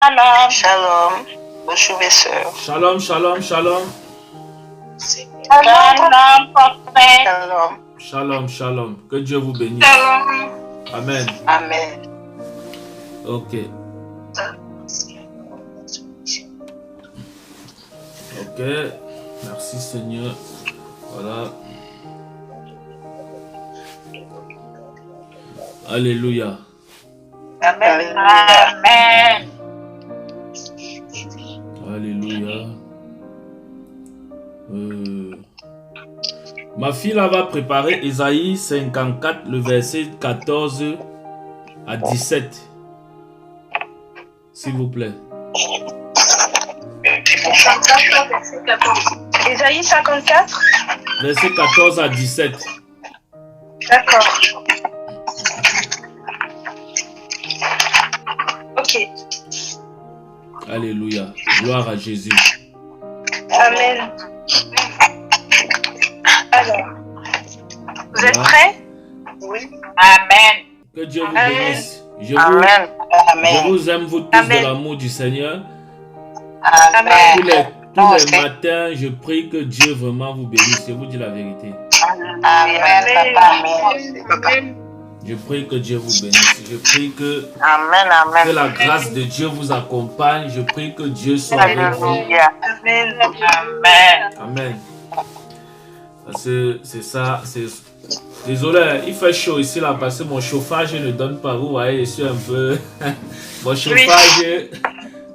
Shalom. Shalom. Bonjour mes sœurs. Shalom, shalom, shalom. Shalom, prophète. Shalom. Shalom, shalom. Que Dieu vous bénisse. Shalom. Amen. Amen. Ok. Ok. Merci Seigneur. Voilà. Alléluia. Amen. Amen. Alléluia. Ma fille là va préparer Ésaïe 54, le verset 14 à 17. S'il vous plaît. Ésaïe 54. Verset 14 à 17. D'accord. Ok. Alléluia. Gloire à Jésus. Amen. Alors, vous êtes prêts? Oui. Amen. Que Dieu vous Amen. bénisse. Je Amen. Amen. vous aime vous tous Amen. de l'amour du Seigneur. Amen. Tous les Amen. matins, je prie que Dieu vraiment vous bénisse. Je vous dis la vérité. Amen. Papa. Amen. Papa. Je prie que Dieu vous bénisse. Je prie que Amen. la grâce de Dieu vous accompagne. Je prie que Dieu soit avec vous. Alléluia. Amen. Amen. Amen. Parce que c'est ça. Désolé, il fait chaud ici là parce que mon chauffage ne donne pas. Vous voyez, je suis un peu.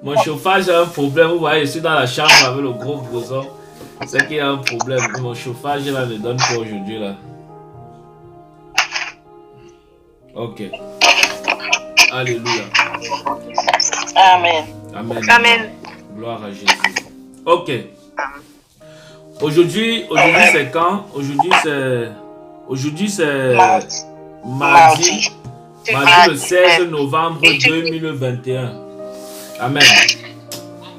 Mon chauffage a un problème. Vous voyez, je suis dans la chambre avec le gros boson. C'est qu'il y a un problème. Mon chauffage là ne donne pas aujourd'hui là. Ok. Alléluia. Amen. Amen. Amen. Gloire à Jésus. Ok. Aujourd'hui c'est quand? Aujourd'hui c'est mardi le 16 novembre 2021. Amen.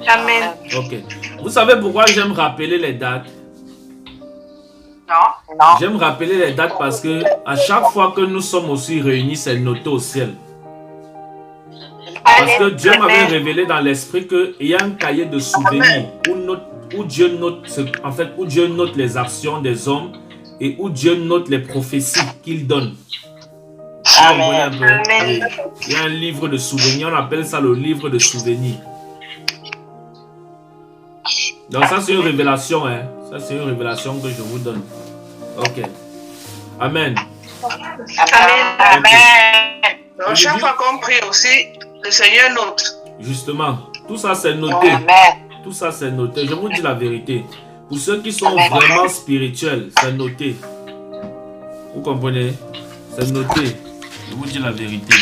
Amen. Ok. Vous savez pourquoi j'aime rappeler les dates? Non. J'aime rappeler les dates parce que à chaque fois que nous sommes aussi réunis, c'est noté au ciel. Parce que Dieu m'avait révélé dans l'esprit qu'il y a un cahier de souvenirs où Dieu note les actions des hommes et où Dieu note les prophéties qu'il donne. Vous comprenez un peu? Oui. Il y a un livre de souvenirs, on appelle ça le livre de souvenirs. Donc ça c'est une révélation, hein. Ça c'est une révélation que je vous donne. Ok. Amen. Amen. Donc, chaque fois qu'on prie aussi, le Seigneur note. Justement, tout ça c'est noté. Tout ça c'est noté. Je vous dis la vérité. Pour ceux qui sont vraiment spirituels, c'est noté. Vous comprenez? C'est noté. Je vous dis la vérité.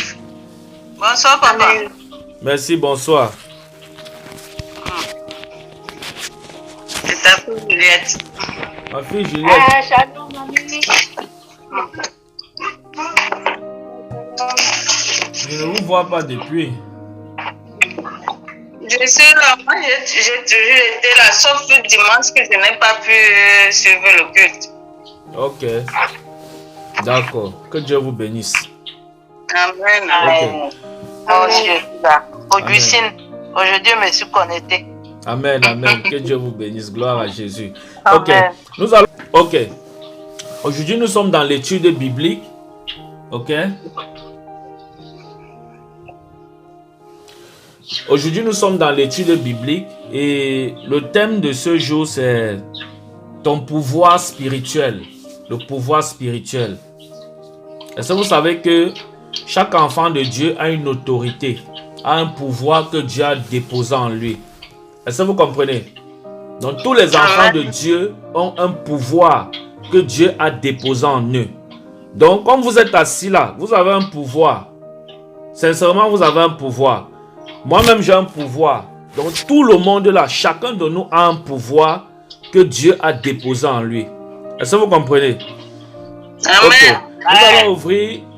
Bonsoir, papa. Merci, bonsoir. C'est ta fille Juliette. Ma fille Juliette, Shalom, mamie. je ne vous vois pas depuis. Je suis là. Moi, j'ai toujours été là, sauf le dimanche que je n'ai pas pu suivre le culte. Ok. D'accord. Que Dieu vous bénisse. Amen. Ok. Oh, je suis là. Aujourd'hui, je me suis connecté. Amen, amen. Que Dieu vous bénisse. Gloire à Jésus. Ok. Amen. Ok. Aujourd'hui, nous sommes dans l'étude biblique. Ok. Aujourd'hui, nous sommes dans l'étude biblique et le thème de ce jour, c'est ton pouvoir spirituel. Le pouvoir spirituel. Est-ce que vous savez que chaque enfant de Dieu a une autorité, a un pouvoir que Dieu a déposé en lui? Est-ce que vous comprenez? Donc, tous les enfants de Dieu ont un pouvoir que Dieu a déposé en eux. Donc, comme vous êtes assis là, vous avez un pouvoir. Sincèrement, vous avez un pouvoir. Moi-même, j'ai un pouvoir. Donc, tout le monde là, chacun de nous a un pouvoir que Dieu a déposé en lui. Est-ce que vous comprenez? Amen. Ok.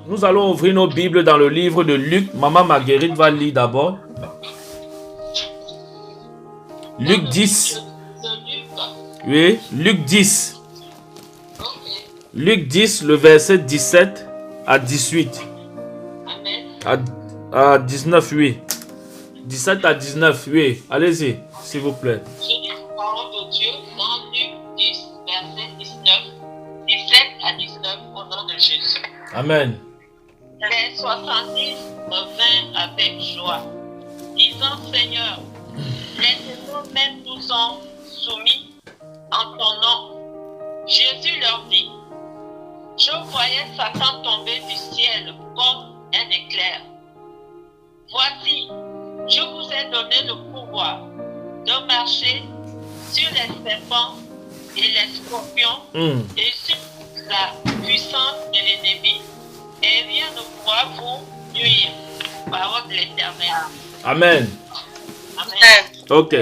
Nous allons ouvrir nos Bibles dans le livre de Luc. Maman Marguerite va lire d'abord. Luc 10. Oui, Luc 10. Luc 10, le verset 17 à 18. À 19, oui. 17 à 19, oui. Allez-y, s'il vous plaît. Je lis la parole de Dieu dans Luc 10, verset 17 à 19, au nom de Jésus. Amen. Les 70 revinrent avec joie, disant Seigneur, les démons même nous ont soumis en ton nom. Jésus leur dit, je voyais Satan tomber du ciel comme un éclair. Voici, je vous ai donné le pouvoir de marcher sur les serpents et les scorpions et sur la puissance de l'ennemi, et rien ne pourra vous nuire. Parole de l'Éternel. Amen. Amen. Ok.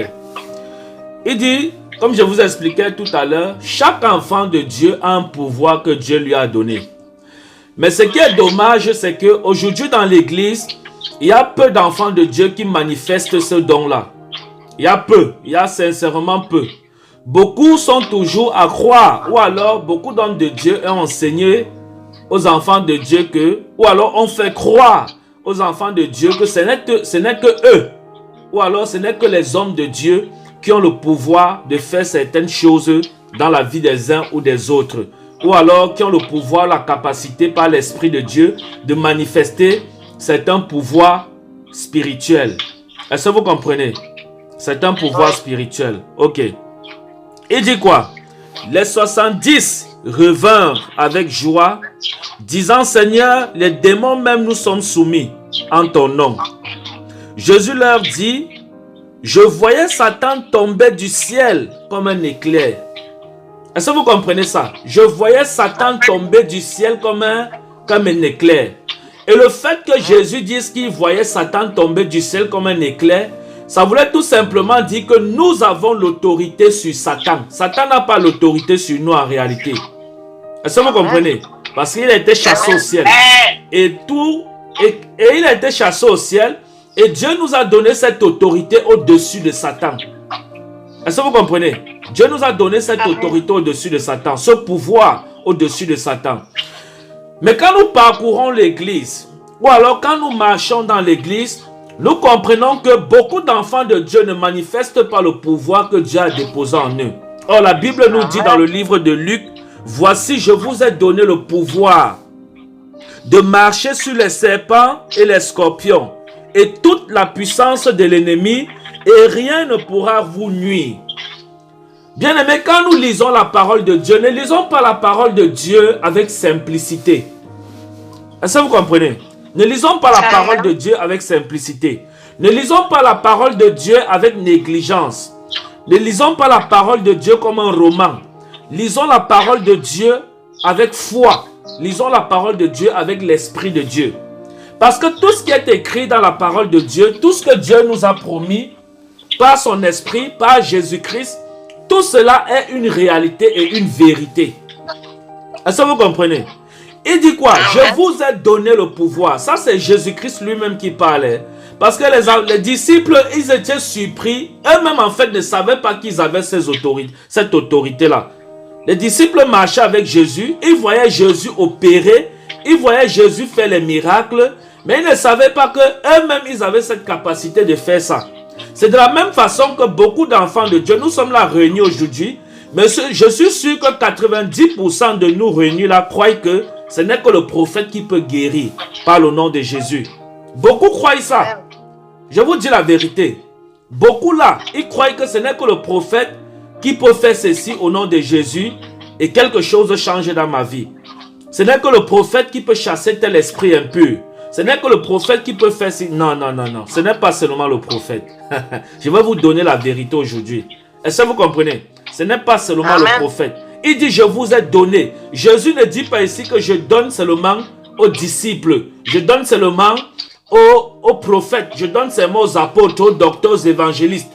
Il dit, comme je vous expliquais tout à l'heure, chaque enfant de Dieu a un pouvoir que Dieu lui a donné. Mais ce qui est dommage, c'est qu'aujourd'hui dans l'église, il y a peu d'enfants de Dieu qui manifestent ce don-là. Il y a peu, il y a sincèrement peu. Beaucoup sont toujours à croire, ou alors beaucoup d'hommes de Dieu ont enseigné aux enfants de Dieu que, ou alors on fait croire aux enfants de Dieu que ce n'est que eux, ou alors ce n'est que les hommes de Dieu qui ont le pouvoir de faire certaines choses dans la vie des uns ou des autres, ou alors qui ont le pouvoir, la capacité par l'Esprit de Dieu de manifester certains pouvoirs spirituels. Est-ce que vous comprenez? C'est un pouvoir spirituel. Ok. Il dit quoi? Les 70 revinrent avec joie, disant Seigneur, les démons même nous sommes soumis en ton nom. Jésus leur dit, je voyais Satan tomber du ciel comme un éclair. Est-ce que vous comprenez ça? Je voyais Satan tomber du ciel comme un éclair. Et le fait que Jésus dise qu'il voyait Satan tomber du ciel comme un éclair, ça voulait tout simplement dire que nous avons l'autorité sur Satan. Satan n'a pas l'autorité sur nous en réalité. Est-ce que vous comprenez? Parce qu'il a été chassé au ciel. Et il a été chassé au ciel. Et Dieu nous a donné cette autorité au-dessus de Satan. Est-ce que vous comprenez? Dieu nous a donné cette autorité au-dessus de Satan. Ce pouvoir au-dessus de Satan. Mais quand nous parcourons l'église, ou alors quand nous marchons dans l'église, nous comprenons que beaucoup d'enfants de Dieu ne manifestent pas le pouvoir que Dieu a déposé en eux. Or, la Bible nous dit dans le livre de Luc, « Voici, je vous ai donné le pouvoir de marcher sur les serpents et les scorpions et toute la puissance de l'ennemi, et rien ne pourra vous nuire. » Bien-aimés, quand nous lisons la parole de Dieu, ne lisons pas la parole de Dieu avec simplicité. Est-ce que vous comprenez? Ne lisons pas la parole de Dieu avec simplicité. Ne lisons pas la parole de Dieu avec négligence. Ne lisons pas la parole de Dieu comme un roman. Lisons la parole de Dieu avec foi. Lisons la parole de Dieu avec l'Esprit de Dieu. Parce que tout ce qui est écrit dans la parole de Dieu, tout ce que Dieu nous a promis par son Esprit, par Jésus-Christ, tout cela est une réalité et une vérité. Est-ce que vous comprenez? Il dit quoi? Je vous ai donné le pouvoir. Ça, c'est Jésus-Christ lui-même qui parlait. Parce que les disciples, ils étaient surpris. Eux-mêmes, en fait, ne savaient pas qu'ils avaient cette autorité-là. Les disciples marchaient avec Jésus. Ils voyaient Jésus opérer. Ils voyaient Jésus faire les miracles. Mais ils ne savaient pas qu'eux-mêmes, ils avaient cette capacité de faire ça. C'est de la même façon que beaucoup d'enfants de Dieu, nous sommes là réunis aujourd'hui. Mais je suis sûr que 90% de nous réunis là croient que ce n'est que le prophète qui peut guérir par le nom de Jésus. Beaucoup croient ça. Je vous dis la vérité. Beaucoup là, ils croient que ce n'est que le prophète qui peut faire ceci au nom de Jésus et quelque chose change dans ma vie. Ce n'est que le prophète qui peut chasser tel esprit impur. Ce n'est que le prophète qui peut faire ceci. Non, non, non, non. Ce n'est pas seulement le prophète. Je vais vous donner la vérité aujourd'hui. Est-ce que vous comprenez? Ce n'est pas seulement le prophète. Il dit, je vous ai donné. Jésus ne dit pas ici que je donne seulement aux disciples. Je donne seulement aux prophètes. Je donne seulement aux apôtres, aux docteurs, aux évangélistes,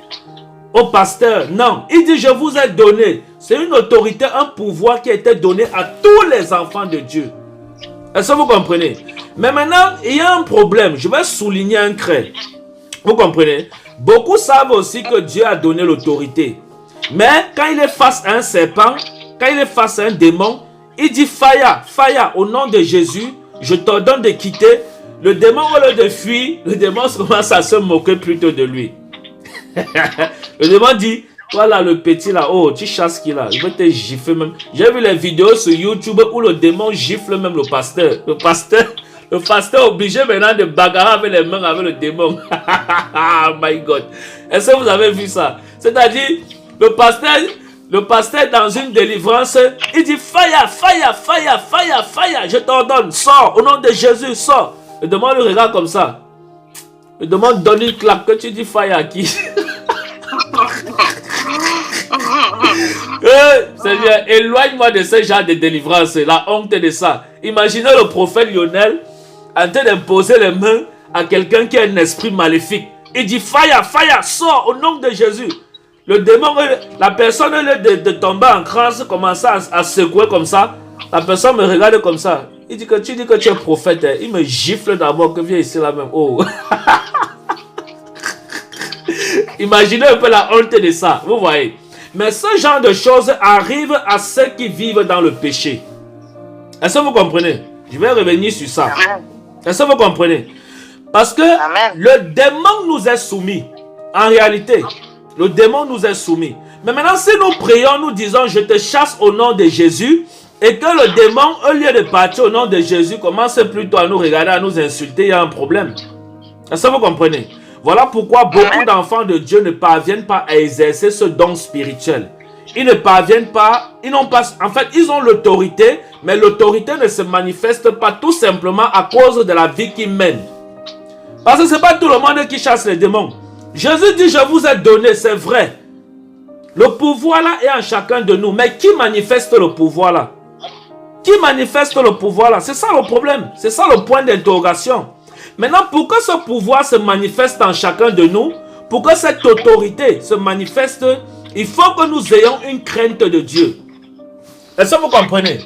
aux pasteurs. Non, il dit, je vous ai donné. C'est une autorité, un pouvoir qui a été donné à tous les enfants de Dieu. Est-ce que vous comprenez? Mais maintenant, il y a un problème. Je vais souligner un trait. Vous comprenez? Beaucoup savent aussi que Dieu a donné l'autorité. Mais quand il est face à un serpent, quand il est face à un démon, il dit Faya, Faya, au nom de Jésus, je t'ordonne de quitter. le démon, au lieu de fuir, le démon commence à se moquer plutôt de lui. Le démon dit, voilà le petit là, oh, tu chasses qui là, il veut te gifler même. J'ai vu les vidéos sur YouTube où le démon gifle même le pasteur. Le pasteur est obligé maintenant de bagarrer avec les mains avec le démon. Oh my God. Est-ce que vous avez vu ça? C'est-à-dire, le pasteur dans une délivrance, il dit fire, fire, fire, fire, fire, je t'ordonne, sors, au nom de Jésus, sors. Le démon le regarde comme ça. Le démon donne une claque, que tu dis fire à qui? Seigneur, éloigne-moi de ce genre de délivrance, la honte de ça. Imaginez le prophète Lionel en train d'imposer les mains à quelqu'un qui a un esprit maléfique. Il dit fire, fire, sors au nom de Jésus. Le démon, la personne de tomber en transe, commence à secouer comme ça. La personne me regarde comme ça. Il dit que tu dis que tu es prophète. Hein. Il me gifle d'abord que viens ici là même. Oh. Imaginez un peu la honte de ça. Vous voyez. Mais ce genre de choses arrive à ceux qui vivent dans le péché. Est-ce que vous comprenez? Je vais revenir sur ça. Est-ce que vous comprenez? Parce que le démon nous est soumis. En réalité, le démon nous est soumis. Mais maintenant, si nous prions, nous disons, je te chasse au nom de Jésus, et que le démon, au lieu de partir au nom de Jésus, commence plutôt à nous regarder, à nous insulter, il y a un problème. Est-ce que vous comprenez? Voilà pourquoi beaucoup d'enfants de Dieu ne parviennent pas à exercer ce don spirituel. Ils ne parviennent pas, ils n'ont pas, en fait, ils ont l'autorité, mais l'autorité ne se manifeste pas tout simplement à cause de la vie qu'ils mènent. Parce que ce n'est pas tout le monde qui chasse les démons. Jésus dit, je vous ai donné, c'est vrai. Le pouvoir là est en chacun de nous. Mais qui manifeste le pouvoir là? Qui manifeste le pouvoir là? C'est ça le problème. C'est ça le point d'interrogation. Maintenant, pour que ce pouvoir se manifeste en chacun de nous, pour que cette autorité se manifeste, il faut que nous ayons une crainte de Dieu. Est-ce que vous comprenez?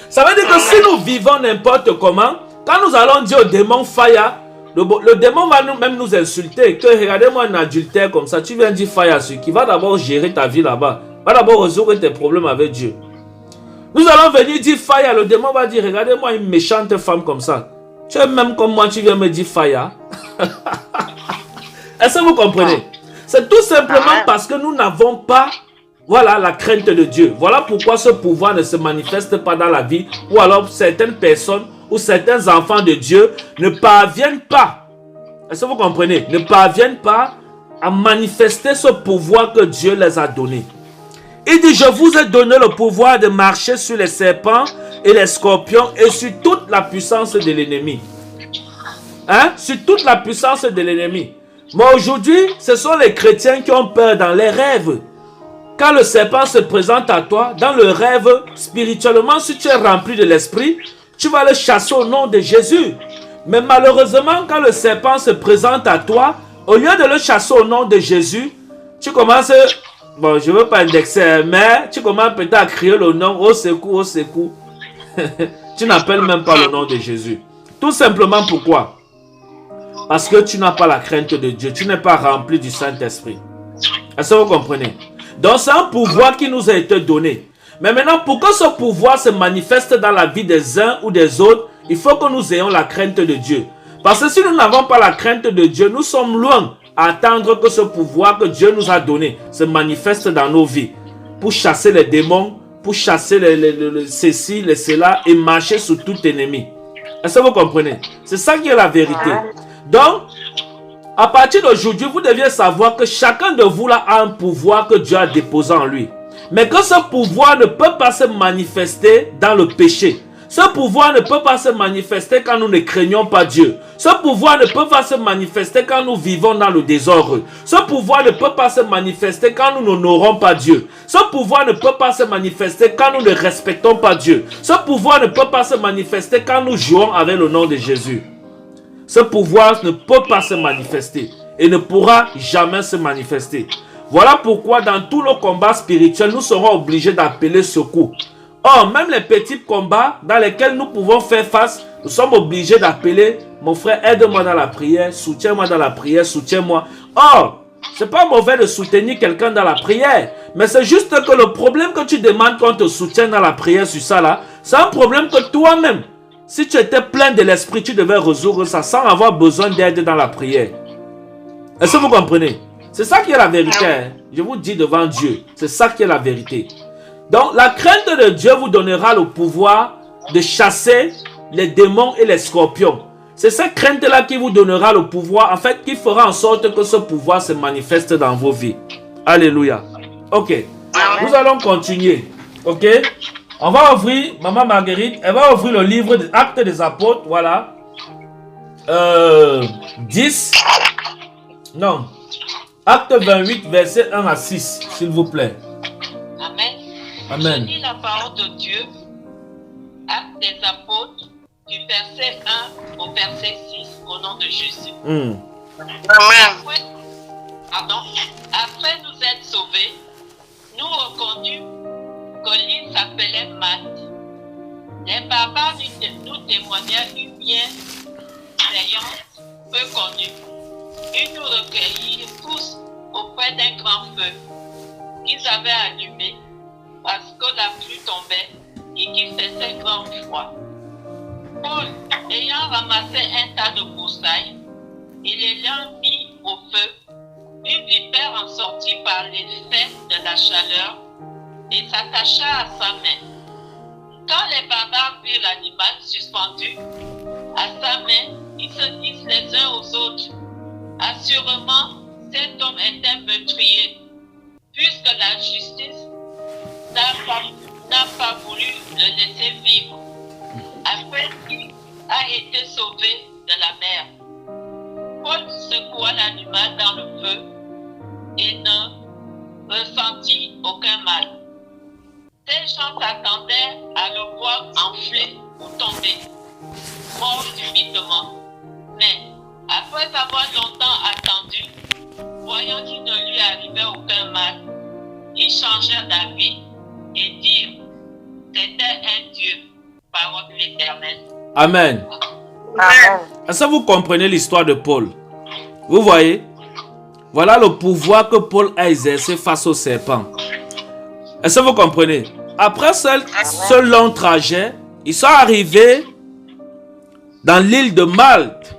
Ça veut dire que si nous vivons n'importe comment, quand nous allons dire au démon fire, le démon va même nous insulter. Que regardez-moi un adultère comme ça, tu viens dire fire sur qui va d'abord gérer ta vie là-bas. Va d'abord résoudre tes problèmes avec Dieu. Nous allons venir dire fire, le démon va dire regardez-moi une méchante femme comme ça. Tu es même comme moi, tu viens me dire fire. Est-ce que vous comprenez? C'est tout simplement parce que nous n'avons pas, voilà, la crainte de Dieu. Voilà pourquoi ce pouvoir ne se manifeste pas dans la vie. Ou alors certaines personnes ou certains enfants de Dieu ne parviennent pas. Est-ce que vous comprenez? Ne parviennent pas à manifester ce pouvoir que Dieu les a donné. Il dit, je vous ai donné le pouvoir de marcher sur les serpents et les scorpions et sur toute la puissance de l'ennemi. Hein? Sur toute la puissance de l'ennemi. Mais aujourd'hui, ce sont les chrétiens qui ont peur dans les rêves. Quand le serpent se présente à toi, dans le rêve, spirituellement, si tu es rempli de l'esprit, tu vas le chasser au nom de Jésus. Mais malheureusement, quand le serpent se présente à toi, au lieu de le chasser au nom de Jésus, tu commences, bon, je ne veux pas indexer, mais tu commences peut-être à crier le nom, au secours, au secours. Tu n'appelles même pas le nom de Jésus. Tout simplement pourquoi? Parce que tu n'as pas la crainte de Dieu. Tu n'es pas rempli du Saint-Esprit. Est-ce que vous comprenez? Donc c'est un pouvoir qui nous a été donné. Mais maintenant, pour que ce pouvoir se manifeste dans la vie des uns ou des autres, il faut que nous ayons la crainte de Dieu. Parce que si nous n'avons pas la crainte de Dieu, nous sommes loin à attendre que ce pouvoir que Dieu nous a donné se manifeste dans nos vies. Pour chasser les démons, pour chasser ceci, cela et marcher sur tout ennemi. Est-ce que vous comprenez? C'est ça qui est la vérité. Donc, à partir d'aujourd'hui, vous deviez savoir que chacun de vous là a un pouvoir que Dieu a déposé en lui. Mais que ce pouvoir ne peut pas se manifester dans le péché. Ce pouvoir ne peut pas se manifester quand nous ne craignons pas Dieu. Ce pouvoir ne peut pas se manifester quand nous vivons dans le désordre. Ce pouvoir ne peut pas se manifester quand nous n'honorons pas Dieu. Ce pouvoir ne peut pas se manifester quand nous ne respectons pas Dieu. Ce pouvoir ne peut pas se manifester quand nous jouons avec le nom de Jésus. Ce pouvoir ne peut pas se manifester et ne pourra jamais se manifester. Voilà pourquoi dans tous nos combats spirituels, nous serons obligés d'appeler secours. Or, même les petits combats dans lesquels nous pouvons faire face, nous sommes obligés d'appeler, mon frère, aide-moi dans la prière, soutiens-moi dans la prière, soutiens-moi. Or, ce n'est pas mauvais de soutenir quelqu'un dans la prière, mais c'est juste que le problème que tu demandes qu'on te soutienne dans la prière sur ça là, c'est un problème que toi-même, si tu étais plein de l'esprit, tu devais résoudre ça sans avoir besoin d'aide dans la prière. Est-ce que vous comprenez? C'est ça qui est la vérité. Hein? Je vous dis devant Dieu. C'est ça qui est la vérité. Donc, la crainte de Dieu vous donnera le pouvoir de chasser les démons et les scorpions. C'est cette crainte-là qui vous donnera le pouvoir, en fait, qui fera en sorte que ce pouvoir se manifeste dans vos vies. Alléluia. Ok. Nous allons continuer. Ok. On va ouvrir, Maman Marguerite, elle va ouvrir le livre des Actes des Apôtres. Voilà. 10. Non. Acte 28, verset 1 à 6, s'il vous plaît. Amen. Amen. Je lis la parole de Dieu. Actes des Apôtres, du verset 1 au verset 6, au nom de Jésus. Amen. Après nous être sauvés, nous reconnûmes que l'île s'appelait Malte. Les barbares nous témoignèrent une bienveillance peu connue. Ils nous recueillirent tous auprès d'un grand feu qu'ils avaient allumé parce que la pluie tombait et qu'il faisait grand froid. Paul, ayant ramassé un tas de broussailles et l'ayant mis au feu, une vipère en sortit par l'effet de la chaleur et s'attacha à sa main. Quand les barbares virent l'animal suspendu à sa main, ils se disent les uns aux autres: assurément, cet homme était meurtrier, puisque la justice n'a pas voulu le laisser vivre, après qu'il a été sauvé de la mer. Paul secoua l'animal dans le feu et ne ressentit aucun mal. Ces gens s'attendaient à le voir enfler ou tomber, mort subitement. Mais, après avoir longtemps attendu, voyant qu'il ne lui arrivait aucun mal, ils changèrent d'avis et dirent: c'était un Dieu, parole de l'Éternel. Amen. Amen. Est-ce que vous comprenez l'histoire de Paul? Vous voyez? Voilà le pouvoir que Paul a exercé face au serpent. Est-ce que vous comprenez? Après ce long trajet, ils sont arrivés dans l'île de Malte.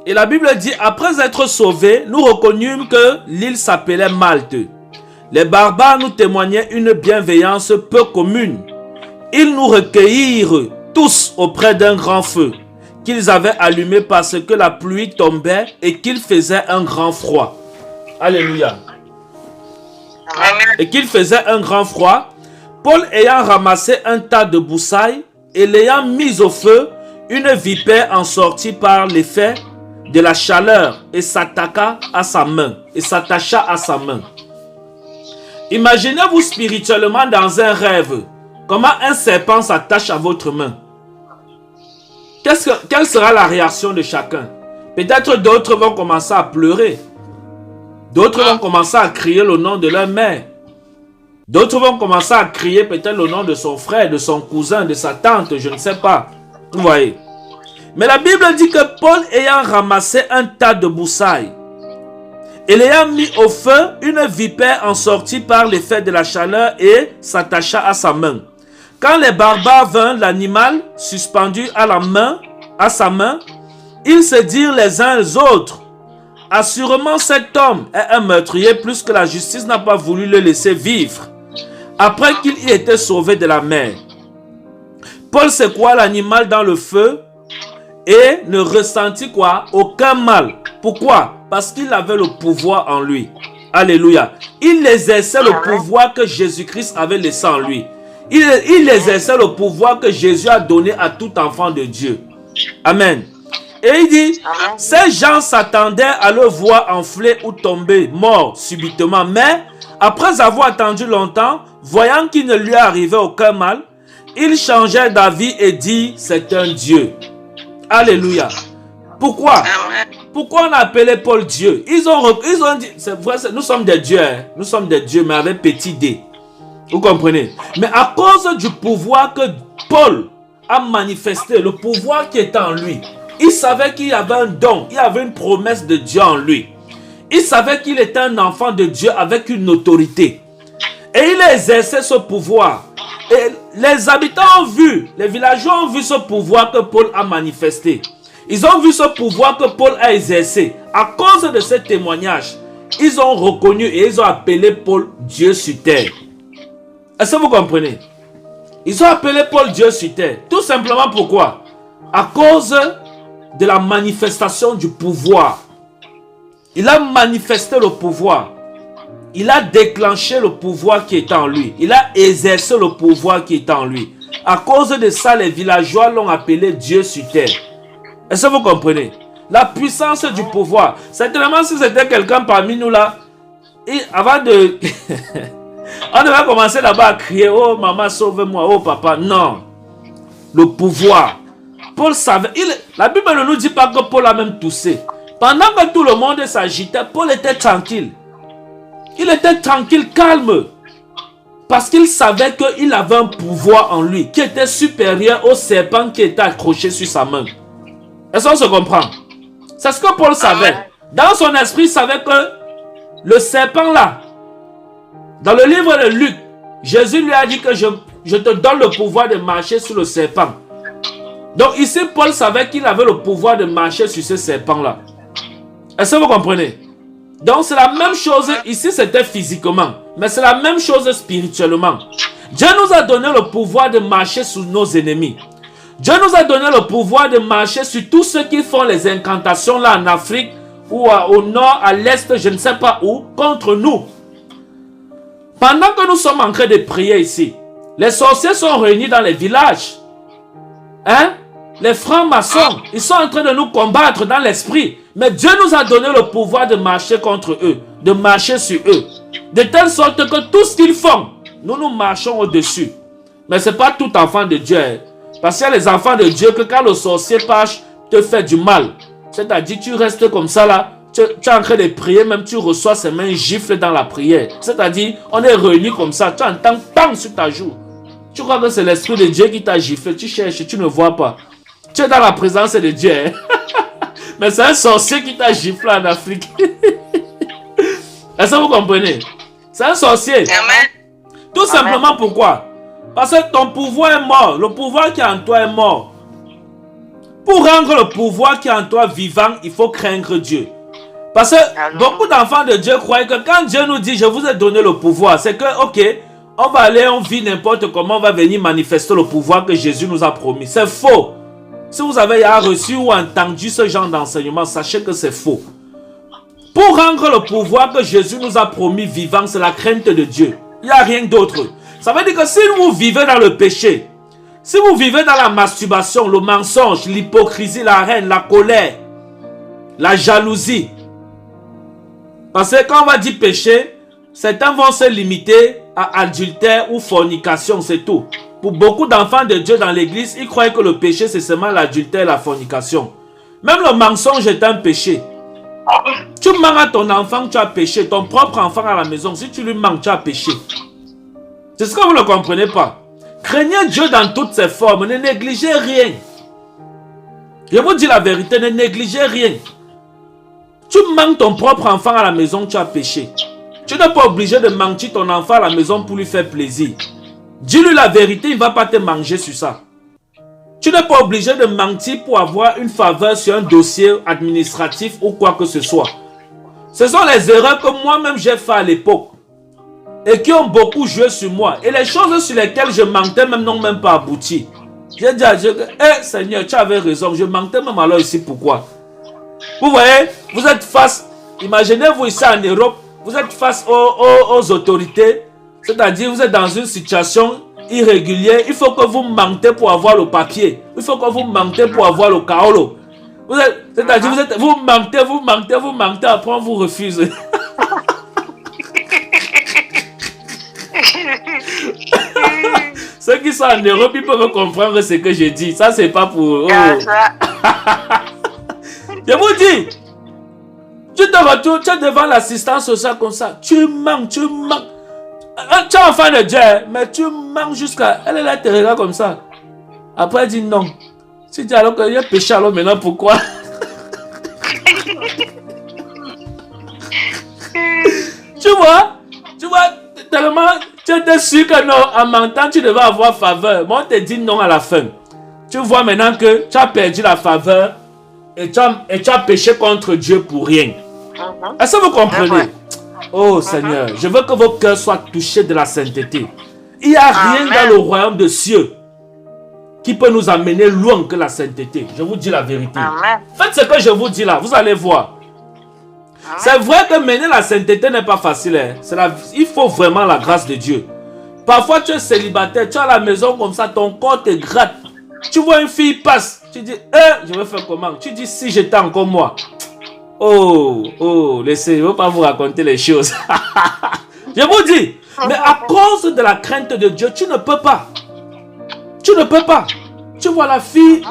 Et la Bible dit, après être sauvés, nous reconnûmes que l'île s'appelait Malte. Les barbares nous témoignaient une bienveillance peu commune. Ils nous recueillirent tous auprès d'un grand feu qu'ils avaient allumé parce que la pluie tombait et qu'il faisait un grand froid. Alléluia. Amen. Et qu'il faisait un grand froid, Paul ayant ramassé un tas de broussailles et l'ayant mis au feu, une vipère en sortit par l'effet de la chaleur et s'attacha à sa main. Imaginez-vous spirituellement dans un rêve, comment un serpent s'attache à votre main. Quelle sera la réaction de chacun? Peut-être d'autres vont commencer à pleurer. D'autres vont commencer à crier le nom de leur mère. D'autres vont commencer à crier peut-être le nom de son frère, de son cousin, de sa tante, je ne sais pas. Vous voyez. Mais la Bible dit que Paul ayant ramassé un tas de broussailles et l'ayant mis au feu, une vipère en sortit par l'effet de la chaleur et s'attacha à sa main. Quand les barbares vinrent l'animal suspendu à sa main, ils se dirent les uns aux autres: assurément cet homme est un meurtrier, plus que la justice n'a pas voulu le laisser vivre, après qu'il y était sauvé de la mer. Paul secoua l'animal dans le feu et ne ressentit quoi? Aucun mal. Pourquoi? Parce qu'il avait le pouvoir en lui. Alléluia. Il exerçait le pouvoir que Jésus-Christ avait laissé en lui. Il exerçait le pouvoir que Jésus a donné à tout enfant de Dieu. Amen. Et il dit, ces gens s'attendaient à le voir enfler ou tomber, mort subitement. Mais, après avoir attendu longtemps, voyant qu'il ne lui arrivait aucun mal, ils changèrent d'avis et dit, c'est un Dieu. Alléluia. Pourquoi? Pourquoi on a appelé Paul Dieu? Ils ont dit, c'est vrai, nous sommes des dieux, hein? Nous sommes des dieux, mais avec petit d. Vous comprenez? Mais à cause du pouvoir que Paul a manifesté, le pouvoir qui est en lui, il savait qu'il y avait un don, il y avait une promesse de Dieu en lui. Il savait qu'il était un enfant de Dieu avec une autorité. Et il a exercé ce pouvoir. Et les habitants ont vu, les villageois ont vu ce pouvoir que Paul a manifesté. Ils ont vu ce pouvoir que Paul a exercé. À cause de ce témoignage, ils ont reconnu et ils ont appelé Paul Dieu sur terre. Est-ce que vous comprenez? Ils ont appelé Paul Dieu sur terre. Tout simplement pourquoi? À cause de la manifestation du pouvoir. Il a manifesté le pouvoir. Il a déclenché le pouvoir qui est en lui. Il a exercé le pouvoir qui est en lui. À cause de ça, les villageois l'ont appelé Dieu sur terre. Est-ce que vous comprenez? La puissance du pouvoir. Certainement, si c'était quelqu'un parmi nous là, et avant de... on devait commencer là-bas à crier, oh maman, sauve-moi, oh papa. Non. Le pouvoir. Paul savait... La Bible ne nous dit pas que Paul a même toussé. Pendant que tout le monde s'agitait, Paul était tranquille. Il était tranquille, calme. Parce qu'il savait qu'il avait un pouvoir en lui qui était supérieur au serpent qui était accroché sur sa main. Est-ce qu'on se comprend? C'est ce que Paul savait. Dans son esprit, il savait que le serpent là, dans le livre de Luc, Jésus lui a dit que je te donne le pouvoir de marcher sur le serpent. Donc ici, Paul savait qu'il avait le pouvoir de marcher sur ce serpent là. Est-ce que vous comprenez? Donc c'est la même chose, ici c'était physiquement, mais c'est la même chose spirituellement. Dieu nous a donné le pouvoir de marcher sur nos ennemis. Dieu nous a donné le pouvoir de marcher sur tous ceux qui font les incantations là en Afrique ou au nord, à l'est, je ne sais pas où, contre nous. Pendant que nous sommes en train de prier ici, les sorciers sont réunis dans les villages. Hein? Les francs-maçons, ils sont en train de nous combattre dans l'esprit. Mais Dieu nous a donné le pouvoir de marcher contre eux, de marcher sur eux. De telle sorte que tout ce qu'ils font, nous marchons au-dessus. Mais ce n'est pas tout enfant de Dieu. Hein? Parce qu'il y a les enfants de Dieu que quand le sorcier passe, te fait du mal. C'est-à-dire, tu restes comme ça là, tu es en train de prier, même tu reçois ses mains gifles dans la prière. C'est-à-dire, on est réunis comme ça, tu entends bang sur ta joue. Tu crois que c'est l'esprit de Dieu qui t'a giflé, tu cherches, tu ne vois pas. Tu es dans la présence de Dieu. Hein? Mais c'est un sorcier qui t'a giflé en Afrique. Est-ce que vous comprenez? C'est un sorcier. Amen. Tout simplement pourquoi? Parce que ton pouvoir est mort. Le pouvoir qui est en toi est mort. Pour rendre le pouvoir qui est en toi vivant, il faut craindre Dieu. Parce que beaucoup d'enfants de Dieu croient que quand Dieu nous dit, je vous ai donné le pouvoir, c'est que, ok, on va aller, on vit n'importe comment, on va venir manifester le pouvoir que Jésus nous a promis. C'est faux. Si vous avez reçu ou entendu ce genre d'enseignement, sachez que c'est faux. Pour rendre le pouvoir que Jésus nous a promis vivant, c'est la crainte de Dieu. Il n'y a rien d'autre. Ça veut dire que si vous vivez dans le péché, si vous vivez dans la masturbation, le mensonge, l'hypocrisie, la haine, la colère, la jalousie. Parce que quand on va dire péché, certains vont se limiter à adultère ou fornication, c'est tout. Pour beaucoup d'enfants de Dieu dans l'église, ils croient que le péché c'est seulement l'adultère et la fornication. Même le mensonge est un péché. Tu mens à ton enfant, tu as péché. Ton propre enfant à la maison, si tu lui mens, tu as péché. C'est ce que vous ne comprenez pas. Craignez Dieu dans toutes ses formes. Ne négligez rien. Je vous dis la vérité, ne négligez rien. Tu mens ton propre enfant à la maison, tu as péché. Tu n'es pas obligé de mentir ton enfant à la maison pour lui faire plaisir. Dis-lui la vérité, il ne va pas te manger sur ça. Tu n'es pas obligé de mentir pour avoir une faveur sur un dossier administratif ou quoi que ce soit. Ce sont les erreurs que moi-même j'ai fait à l'époque et qui ont beaucoup joué sur moi. Et les choses sur lesquelles je mentais même n'ont même pas abouti. J'ai dit à Dieu que, Seigneur, tu avais raison, je mentais même alors ici, pourquoi? Vous voyez, vous êtes face, imaginez-vous ici en Europe, vous êtes face aux autorités, c'est-à-dire vous êtes dans une situation irrégulière, il faut que vous mentez pour avoir le papier, il faut que vous mentez pour avoir le kaolo. C'est-à-dire vous mentez, après on vous refuse. Ceux qui sont en Europe, ils peuvent comprendre ce que je dis. Ça, c'est pas pour... Oh. Je vous dis, tu te retrouves, tu es devant l'assistance sociale comme ça. Tu mens. Tu es enfant de Dieu, mais tu mens jusqu'à... Elle est là, te regarde comme ça. Après, elle dit non. Tu dis alors qu'il y a péché, alors maintenant, pourquoi? Tu vois, tellement, Tu étais sûr que non, en mentant, tu devais avoir faveur. Moi, on te dit non à la fin. Tu vois maintenant que tu as perdu la faveur et tu as péché contre Dieu pour rien. Est-ce que vous comprenez? Oh Seigneur, je veux que vos cœurs soient touchés de la sainteté. Il n'y a rien dans le royaume des cieux qui peut nous amener loin que la sainteté. Je vous dis la vérité. Faites ce que je vous dis là, vous allez voir. C'est vrai que mener la sainteté n'est pas facile. Hein. Il faut vraiment la grâce de Dieu. Parfois tu es célibataire, tu es à la maison comme ça, ton corps te gratte. Tu vois une fille passe, tu dis, je vais faire comment? Tu dis, si j'étais encore moi. Oh, laissez, je ne veux pas vous raconter les choses. Je vous dis, mais à cause de la crainte de Dieu, tu ne peux pas. Tu ne peux pas. Tu vois la fille,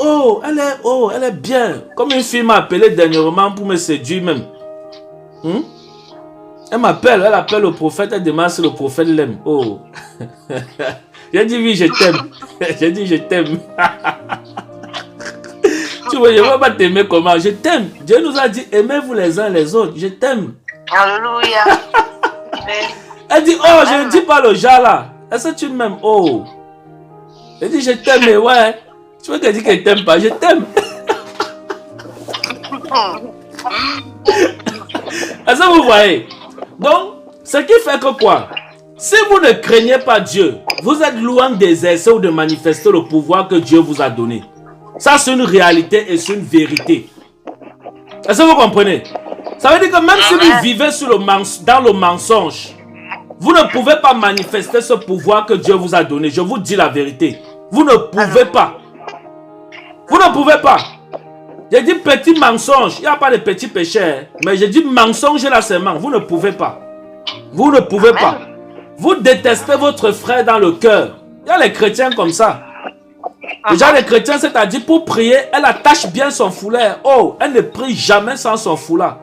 elle est bien. Comme une fille m'a appelé dernièrement pour me séduire même. Elle appelle le prophète, elle demande si le prophète l'aime. Oh. J'ai dit oui, je t'aime. J'ai dit je t'aime. Tu vois, je ne vais pas t'aimer comment. Je t'aime. Dieu nous a dit aimez-vous les uns les autres. Je t'aime. Alléluia. Elle dit je ne dis pas le genre là. Est-ce que tu m'aimes? Oh. Elle dit je t'aime, mais ouais. Tu veux qu'elle dise qu'elle t'aime pas? Je t'aime. Est-ce que vous voyez? Donc, ce qui fait que quoi? Si vous ne craignez pas Dieu, vous êtes loin d'exercer ou de manifester le pouvoir que Dieu vous a donné. Ça, c'est une réalité et c'est une vérité. Est-ce que vous comprenez? Ça veut dire que même si vous vivez dans le mensonge, vous ne pouvez pas manifester ce pouvoir que Dieu vous a donné. Je vous dis la vérité. Vous ne pouvez pas. Vous ne pouvez pas. J'ai dit petit mensonge. Il n'y a pas de petit péché. Mais j'ai dit mensonge et la sémence. Vous ne pouvez pas. Vous ne pouvez pas. Vous détestez votre frère dans le cœur. Il y a les chrétiens comme ça. Déjà les chrétiens, c'est-à-dire pour prier, elle attache bien son foulard. Oh, elle ne prie jamais sans son foulard.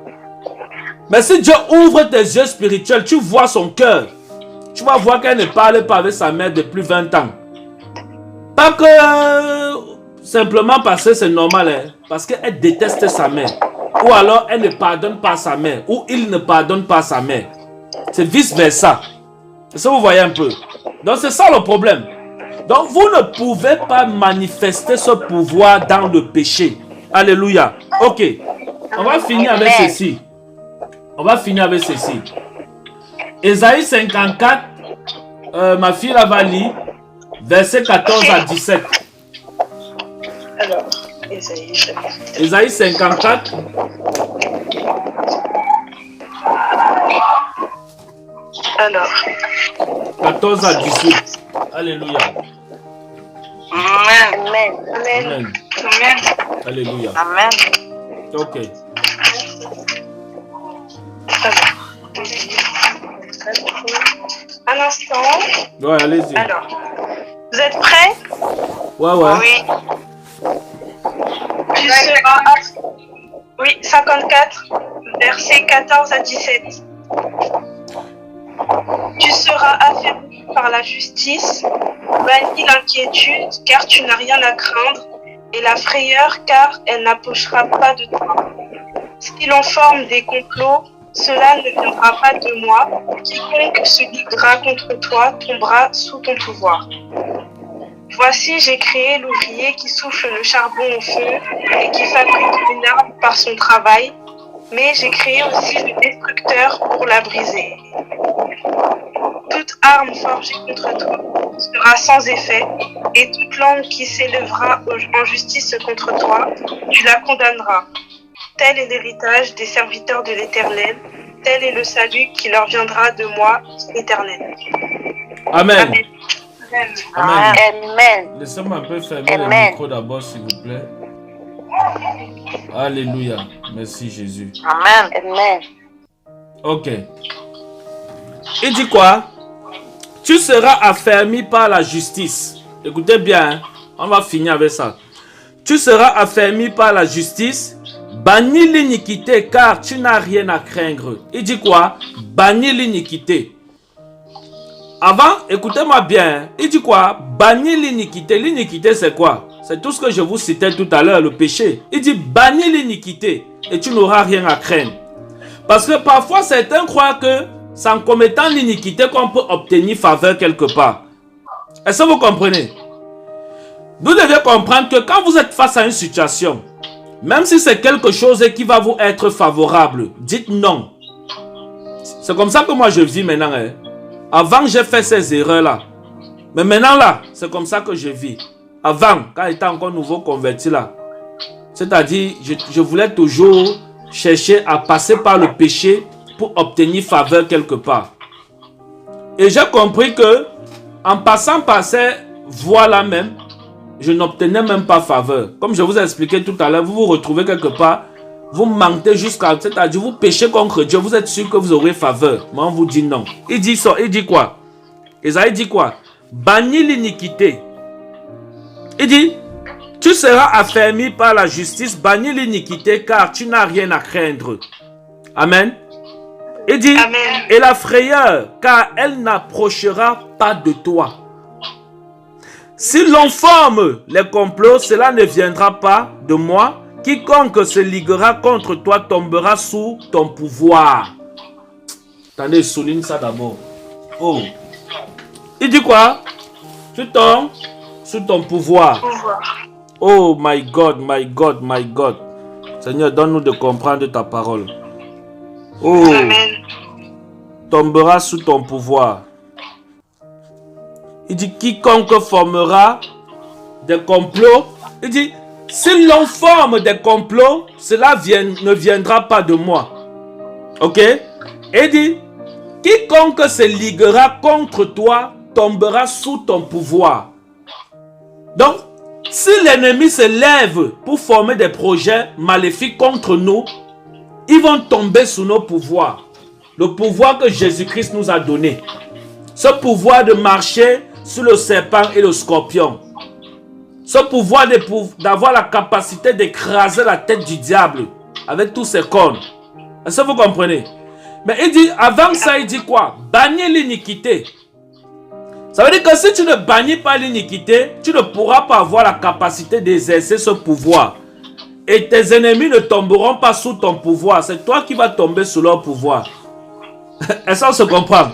Mais si Dieu ouvre tes yeux spirituels, tu vois son cœur. Tu vas voir qu'elle ne parle pas avec sa mère depuis 20 ans. Pas que simplement parce que c'est normal, hein, parce qu'elle déteste sa mère. Ou alors elle ne pardonne pas sa mère. Ou il ne pardonne pas sa mère. C'est vice versa. Ça vous voyez un peu. Donc c'est ça le problème. Donc vous ne pouvez pas manifester ce pouvoir dans le péché. Alléluia. Ok. On va finir avec ceci. On va finir avec ceci. Ésaïe 54. Ma fille là va lire. Versets 14 à 17. Alors, Ésaïe 54. Alors. 14 à 18. Alléluia. Amen. Amen. Amen. Alléluia. Amen. Ok. Un instant. Ouais, allez-y. Alors, vous êtes prêts? Ouais. Oui. Tu seras oui, 54, versets 14 à 17. Tu seras affaibli par la justice, banni l'inquiétude, car tu n'as rien à craindre, et la frayeur, car elle n'approchera pas de toi. Si l'on forme des complots, cela ne viendra pas de moi. Quiconque se liguera contre toi tombera sous ton pouvoir. Voici, j'ai créé l'ouvrier qui souffle le charbon au feu et qui fabrique une arme par son travail, mais j'ai créé aussi le destructeur pour la briser. Toute arme forgée contre toi sera sans effet, et toute langue qui s'élèvera en justice contre toi, tu la condamneras. Tel est l'héritage des serviteurs de l'Éternel, tel est le salut qui leur viendra de moi, l'Éternel. Amen. Amen. Amen. Amen. Laissez-moi un peu fermer le micro d'abord, s'il vous plaît. Alléluia. Merci Jésus. Amen. Amen. Ok. Il dit quoi? Tu seras affermi par la justice. Écoutez bien, hein? On va finir avec ça. Tu seras affermi par la justice, banni l'iniquité, car tu n'as rien à craindre. Il dit quoi? Banni l'iniquité. Avant, écoutez-moi bien. Hein? Il dit quoi? Banni l'iniquité. L'iniquité, c'est quoi? C'est tout ce que je vous citais tout à l'heure, le péché. Il dit banni l'iniquité et tu n'auras rien à craindre. Parce que parfois, certains croient que C'est en commettant l'iniquité qu'on peut obtenir faveur quelque part. Est-ce que vous comprenez? Vous devez comprendre que quand vous êtes face à une situation, même si c'est quelque chose qui va vous être favorable, dites non. C'est comme ça que moi je vis maintenant. Hein. Avant, j'ai fait ces erreurs-là. Mais maintenant, là, c'est comme ça que je vis. Avant, quand j'étais encore nouveau converti, là, c'est-à-dire, je voulais toujours chercher à passer par le péché pour obtenir faveur quelque part. Et j'ai compris que, en passant par ces voies-là même, je n'obtenais même pas faveur. Comme je vous ai expliqué tout à l'heure, vous vous retrouvez quelque part, vous mentez jusqu'à... C'est-à-dire, vous péchez contre Dieu, vous êtes sûr que vous aurez faveur. Mais on vous dit non. Il dit ça, il dit quoi? Isaïe dit quoi? Bannis l'iniquité. Il dit, tu seras affermi par la justice, bannis l'iniquité, car tu n'as rien à craindre. Amen. Il dit, amen. Et la frayeur, car elle n'approchera pas de toi. Si l'on forme les complots, cela ne viendra pas de moi. Quiconque se liguera contre toi tombera sous ton pouvoir. Attendez, souligne ça d'abord. Oh. Il dit quoi? Tu tombes sous ton pouvoir. Oh my God, my God, my God. Seigneur, donne-nous de comprendre ta parole. Oh. Amen. Tombera sous ton pouvoir. Il dit, quiconque formera des complots. Il dit, si l'on forme des complots, cela ne viendra pas de moi. Ok? Et il dit, quiconque se liguera contre toi tombera sous ton pouvoir. Donc, si l'ennemi se lève pour former des projets maléfiques contre nous, ils vont tomber sous nos pouvoirs. Le pouvoir que Jésus-Christ nous a donné. Ce pouvoir de marcher sur le serpent et le scorpion. Ce pouvoir d'avoir la capacité d'écraser la tête du diable avec tous ses cornes. Est-ce que vous comprenez? Mais il dit, avant ça, il dit quoi? Bannis l'iniquité. Ça veut dire que si tu ne bannis pas l'iniquité, tu ne pourras pas avoir la capacité d'exercer ce pouvoir. Et tes ennemis ne tomberont pas sous ton pouvoir. C'est toi qui vas tomber sous leur pouvoir. Est-ce qu'on se comprend?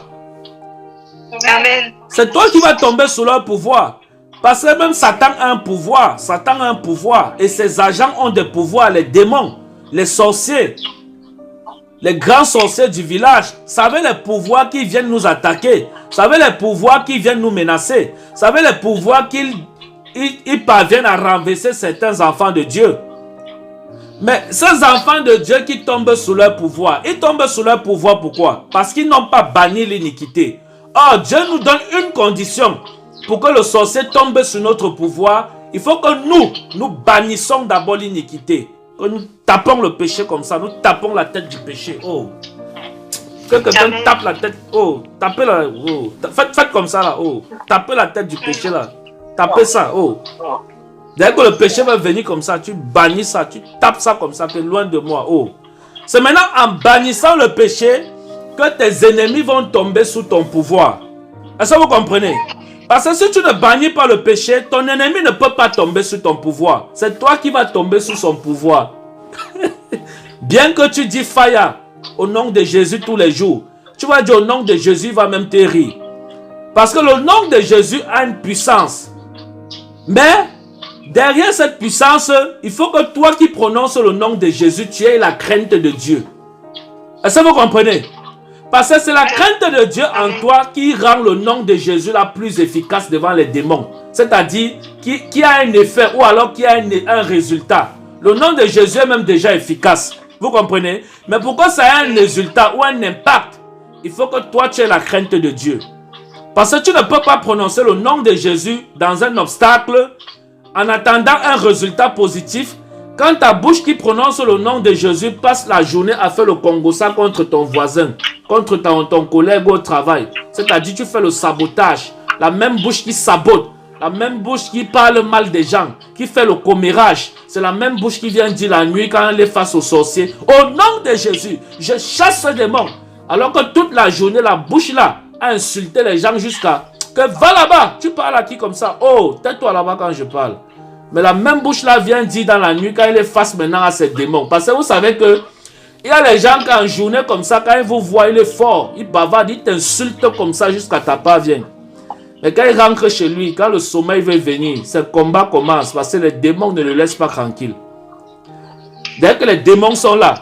Amen. C'est toi qui vas tomber sous leur pouvoir. Parce que même Satan a un pouvoir. Satan a un pouvoir. Et ses agents ont des pouvoirs. Les démons, les sorciers, les grands sorciers du village. Vous savez les pouvoirs qui viennent nous attaquer. Vous savez les pouvoirs qui viennent nous menacer. Vous savez les pouvoirs qu'ils parviennent à renverser certains enfants de Dieu. Mais ces enfants de Dieu qui tombent sous leur pouvoir, ils tombent sous leur pouvoir pourquoi? Parce qu'ils n'ont pas banni l'iniquité. Or, Dieu nous donne une condition pour que le sorcier tombe sous notre pouvoir. Il faut que nous bannissons d'abord l'iniquité. Que nous tapons le péché comme ça, nous tapons la tête du péché. Oh. Que quelqu'un tape la tête. Oh, tapez la. Oh. Faites comme ça là. Oh. Tapez la tête du péché là. Tapez ça. Oh. Dès que le péché va venir comme ça, tu bannis ça, tu tapes ça comme ça, que loin de moi. Oh. C'est maintenant en bannissant le péché que tes ennemis vont tomber sous ton pouvoir. Est-ce que vous comprenez? Parce que si tu ne bannis pas le péché, ton ennemi ne peut pas tomber sous ton pouvoir. C'est toi qui vas tomber sous son pouvoir. Bien que tu dis fire au nom de Jésus tous les jours, tu vas dire au nom de Jésus, il va même te rire. Parce que le nom de Jésus a une puissance. Mais derrière cette puissance, il faut que toi qui prononces le nom de Jésus, tu aies la crainte de Dieu. Est-ce que vous comprenez? Parce que c'est la crainte de Dieu en toi qui rend le nom de Jésus la plus efficace devant les démons. C'est-à-dire qui a un effet ou alors qui a un résultat. Le nom de Jésus est même déjà efficace. Vous comprenez? Mais pourquoi ça a un résultat ou un impact? Il faut que toi tu aies la crainte de Dieu. Parce que tu ne peux pas prononcer le nom de Jésus dans un obstacle en attendant un résultat positif. Quand ta bouche qui prononce le nom de Jésus passe la journée à faire le congossa contre ton voisin, contre ton collègue au travail, c'est-à-dire tu fais le sabotage, la même bouche qui sabote, la même bouche qui parle mal des gens, qui fait le commérage, c'est la même bouche qui vient dire la nuit quand elle est face aux sorciers. Au nom de Jésus, je chasse ce démon. Alors que toute la journée, la bouche là a insulté les gens jusqu'à que va là-bas, tu parles à qui comme ça? Oh, tais-toi là-bas quand je parle. Mais la même bouche là vient dire dans la nuit quand elle est face maintenant à ces démons. Parce que vous savez que Il y a les gens qui en journée comme ça, quand ils vous voient, il est fort, il bavarde, il t'insulte comme ça jusqu'à ta part vienne. Mais quand il rentre chez lui, quand le sommeil veut venir, ce combat commence parce que les démons ne le laissent pas tranquille. Dès que les démons sont là,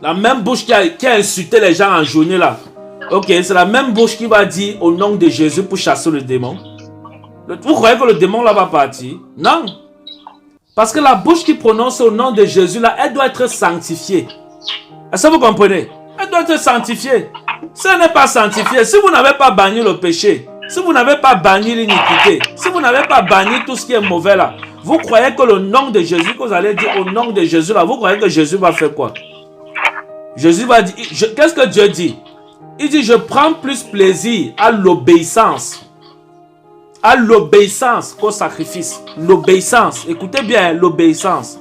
la même bouche qui a insulté les gens en journée là, ok, c'est la même bouche qui va dire au nom de Jésus pour chasser le démon. Vous croyez que le démon là va partir? Non. Parce que la bouche qui prononce au nom de Jésus là, elle doit être sanctifiée. Est-ce que vous comprenez? Elle doit être sanctifiée. Si elle n'est pas sanctifiée, si vous n'avez pas banni le péché, si vous n'avez pas banni l'iniquité, si vous n'avez pas banni tout ce qui est mauvais là, vous croyez que le nom de Jésus, que vous allez dire au nom de Jésus là, vous croyez que Jésus va faire quoi? Jésus va dire, qu'est-ce que Dieu dit? Il dit, je prends plus plaisir à l'obéissance. À l'obéissance qu'au sacrifice. L'obéissance. Écoutez bien, l'obéissance.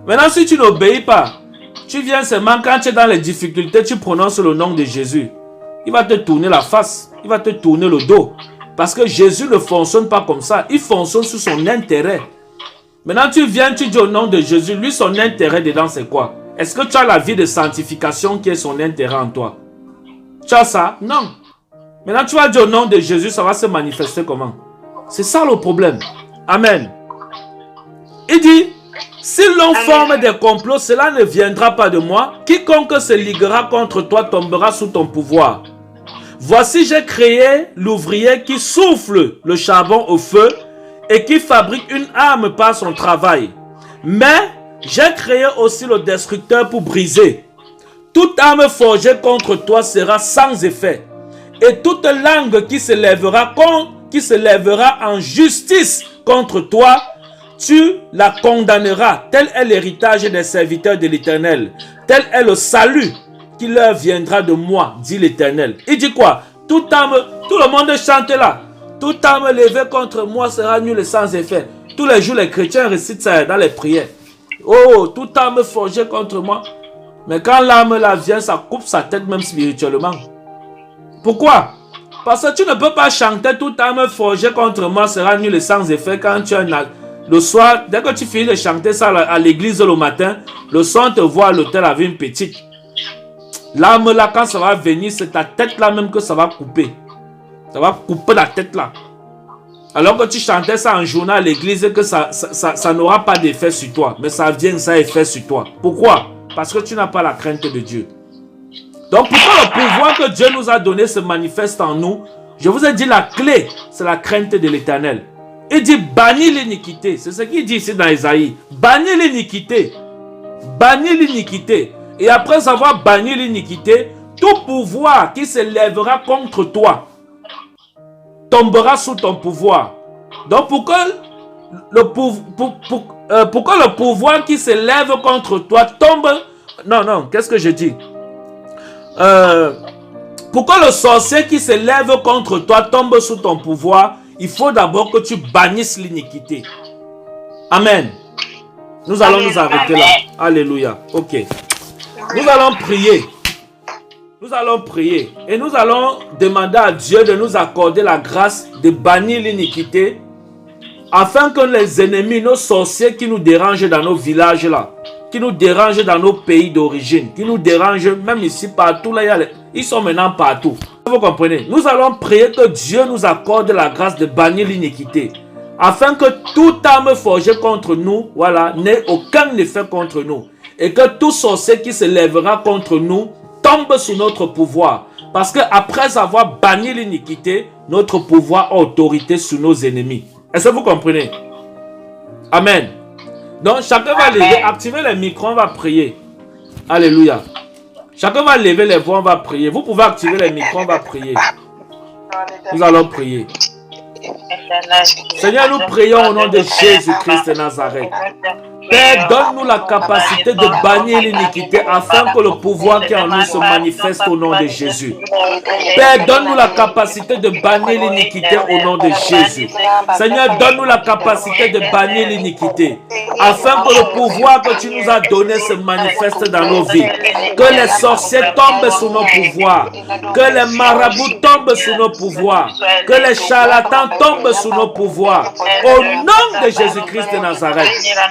Maintenant, si tu n'obéis pas, tu viens seulement quand tu es dans les difficultés, tu prononces le nom de Jésus. Il va te tourner la face. Il va te tourner le dos. Parce que Jésus ne fonctionne pas comme ça. Il fonctionne sous son intérêt. Maintenant, tu viens, tu dis au nom de Jésus. Lui, son intérêt dedans, c'est quoi? Est-ce que tu as la vie de sanctification qui est son intérêt en toi? Tu as ça? Non. Maintenant, tu vas dire au nom de Jésus, ça va se manifester comment? C'est ça le problème. Amen. Il dit, si l'on forme des complots, cela ne viendra pas de moi. Quiconque se liguera contre toi tombera sous ton pouvoir. Voici, j'ai créé l'ouvrier qui souffle le charbon au feu et qui fabrique une arme par son travail. Mais j'ai créé aussi le destructeur pour briser. Toute arme forgée contre toi sera sans effet. Et toute langue qui se lèvera en justice contre toi, tu la condamneras. Tel est l'héritage des serviteurs de l'Éternel. Tel est le salut qui leur viendra de moi, dit l'Éternel. Il dit quoi? Toute arme, tout le monde chante là. Toute arme levée contre moi sera nulle et sans effet. Tous les jours, les chrétiens récitent ça dans les prières. Oh, toute arme forgée contre moi. Mais quand l'arme là vient, ça coupe sa tête même spirituellement. Pourquoi? Parce que tu ne peux pas chanter toute arme forgée contre moi sera nulle et sans effet quand tu as le soir, dès que tu finis de chanter ça à l'église le matin, le soir on te voit à l'hôtel avec une petite. L'arme là, quand ça va venir, c'est ta tête là même que ça va couper. Ça va couper la tête là. Alors que tu chantais ça en journée à l'église, que ça n'aura pas d'effet sur toi. Mais ça vient, ça a effet sur toi. Pourquoi? Parce que tu n'as pas la crainte de Dieu. Donc pourquoi le pouvoir que Dieu nous a donné se manifeste en nous? Je vous ai dit la clé, c'est la crainte de l'Éternel. Il dit bannis l'iniquité. C'est ce qu'il dit ici dans Isaïe. Bannis l'iniquité. Bannis l'iniquité. Et après avoir banni l'iniquité, tout pouvoir qui se lèvera contre toi tombera sous ton pouvoir. Donc pourquoi le pouvoir qui se lève contre toi tombe? Non, qu'est-ce que je dis? Pourquoi le sorcier qui se lève contre toi tombe sous ton pouvoir? Il faut d'abord que tu bannisses l'iniquité. Amen. Nous allons nous arrêter là. Alléluia. Ok. Nous allons prier. Nous allons prier. Et nous allons demander à Dieu de nous accorder la grâce de bannir l'iniquité. Afin que les ennemis, nos sorciers qui nous dérangent dans nos villages là, qui nous dérangent dans nos pays d'origine, qui nous dérangent même ici partout là, ils sont maintenant partout. Vous comprenez? Nous allons prier que Dieu nous accorde la grâce de bannir l'iniquité. Afin que toute arme forgée contre nous, voilà, n'ait aucun effet contre nous. Et que tout sorcier qui se lèvera contre nous tombe sous notre pouvoir. Parce qu'après avoir banni l'iniquité, notre pouvoir a autorité sur nos ennemis. Est-ce que vous comprenez? Amen. Donc chacun va lever, activer les micros, on va prier. Alléluia. Chacun va lever les voix, on va prier. Vous pouvez activer les micros, on va prier. Nous allons prier. Seigneur, nous prions au nom de Jésus-Christ de Nazareth. Père, donne-nous la capacité de bannir l'iniquité afin que le pouvoir qui est en nous se manifeste au nom de Jésus. Père, donne-nous la capacité de bannir l'iniquité au nom de Jésus. Seigneur, donne-nous la capacité de bannir l'iniquité afin que le pouvoir que tu nous as donné se manifeste dans nos vies. Que les sorciers tombent sous nos pouvoirs. Que les marabouts tombent sous nos pouvoirs. Que les charlatans tombent sous nos pouvoirs. Au nom de Jésus-Christ de Nazareth.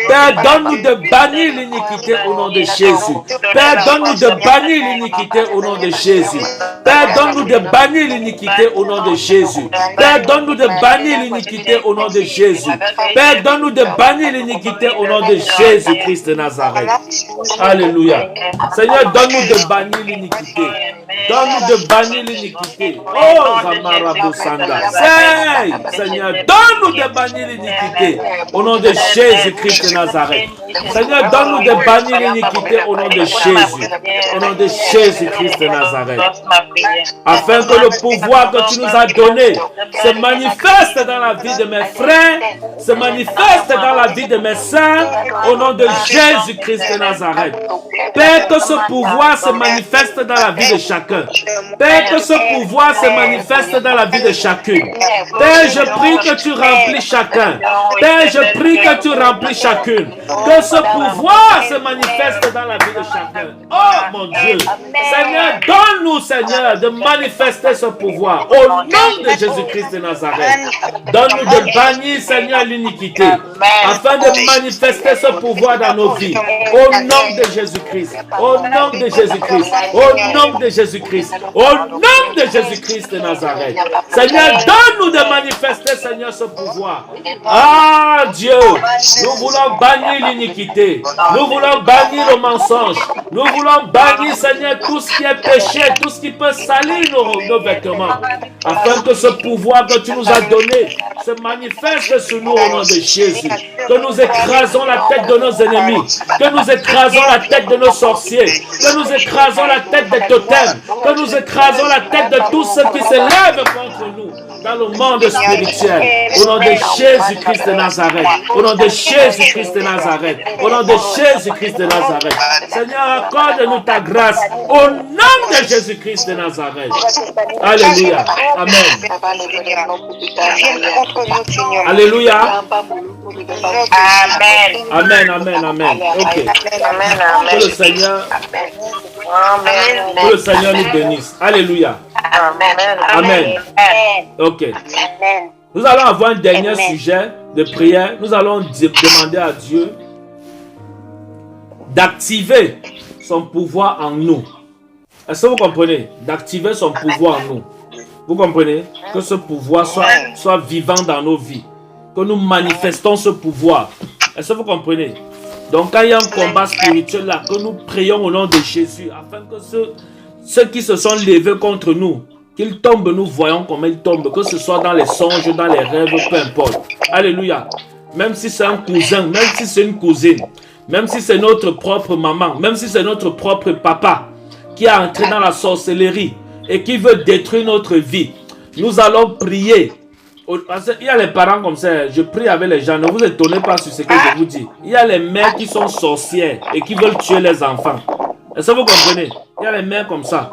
Père, donne-nous de bannir l'iniquité au nom de Jésus. Père, donne-nous de bannir l'iniquité au nom de Jésus. Père, donne-nous de bannir l'iniquité au nom de Jésus. Père, donne-nous de bannir l'iniquité au nom de Jésus. Père, donne-nous de bannir l'iniquité au nom de Jésus-Christ de Nazareth. Alléluia. Seigneur, donne-nous de bannir l'iniquité. Donne-nous de bannir l'iniquité. Oh, Zamarabo Sanda. Seigneur, donne-nous de bannir l'iniquité au nom de Jésus-Christ de Nazareth. Seigneur, donne-nous de bannir l'iniquité au nom de Jésus. Au nom de Jésus-Christ de Nazareth. Afin que le pouvoir que tu nous as donné se manifeste dans la vie de mes frères, se manifeste dans la vie de mes sœurs, au nom de Jésus-Christ de Nazareth. Père, que ce pouvoir se manifeste dans la vie de chacun. Père, que ce pouvoir se manifeste dans la vie de chacune. Père, je prie que tu remplis chacun. Père, je prie que tu remplis chacune. Que ce pouvoir se manifeste dans la vie de chacun. Oh mon Dieu. Seigneur, donne-nous, Seigneur, de manifester ce pouvoir. Au nom de Jésus-Christ de Nazareth. Donne-nous de bannir, Seigneur, l'iniquité. Afin de manifester ce pouvoir dans nos vies. Au nom de Jésus-Christ. Au nom de Jésus-Christ. Au nom de Jésus-Christ. Au nom de Jésus-Christ de Nazareth. Seigneur, donne-nous de manifester, Seigneur, ce pouvoir. Ah, Dieu, nous voulons bannir l'iniquité. Nous voulons bannir le mensonge. Nous voulons bannir, Seigneur, tout ce qui est péché, tout ce qui peut salir nos vêtements. Afin que ce pouvoir que tu nous as donné se manifeste sur nous au nom de Jésus. Que nous écrasons la tête de nos ennemis. Que nous écrasons la tête de nos sorciers. Que nous écrasons la tête des totems. Que nous écrasons la tête de tous ceux qui se lèvent contre nous dans le monde spirituel. Au nom de Jésus-Christ de Nazareth. Au nom de Jésus-Christ de Nazareth. Au nom de Jésus-Christ de Nazareth. Seigneur, accorde-nous ta grâce. Au nom de Jésus-Christ de Nazareth. Alléluia. Amen. Alléluia. Amen, amen, amen. Ok. Que le Seigneur, que le Seigneur nous bénisse. Alléluia. Amen. Ok. Nous allons avoir un dernier sujet de prière. Nous allons demander à Dieu d'activer son pouvoir en nous. Est-ce que vous comprenez? D'activer son pouvoir en nous. Vous comprenez? Que ce pouvoir soit vivant dans nos vies. Que nous manifestons ce pouvoir. Est-ce que vous comprenez? Donc quand il y a un combat spirituel là, que nous prions au nom de Jésus, afin que ceux qui se sont levés contre nous, qu'ils tombent, nous voyons comment ils tombent, que ce soit dans les songes, dans les rêves, peu importe. Alléluia. Même si c'est un cousin, même si c'est une cousine, même si c'est notre propre maman, même si c'est notre propre papa qui est entré dans la sorcellerie et qui veut détruire notre vie, nous allons prier. Parce qu'il y a les parents comme ça, je prie avec les gens, ne vous étonnez pas sur ce que je vous dis. Il y a les mères qui sont sorcières et qui veulent tuer les enfants. Est-ce que vous comprenez? Il y a les mères comme ça.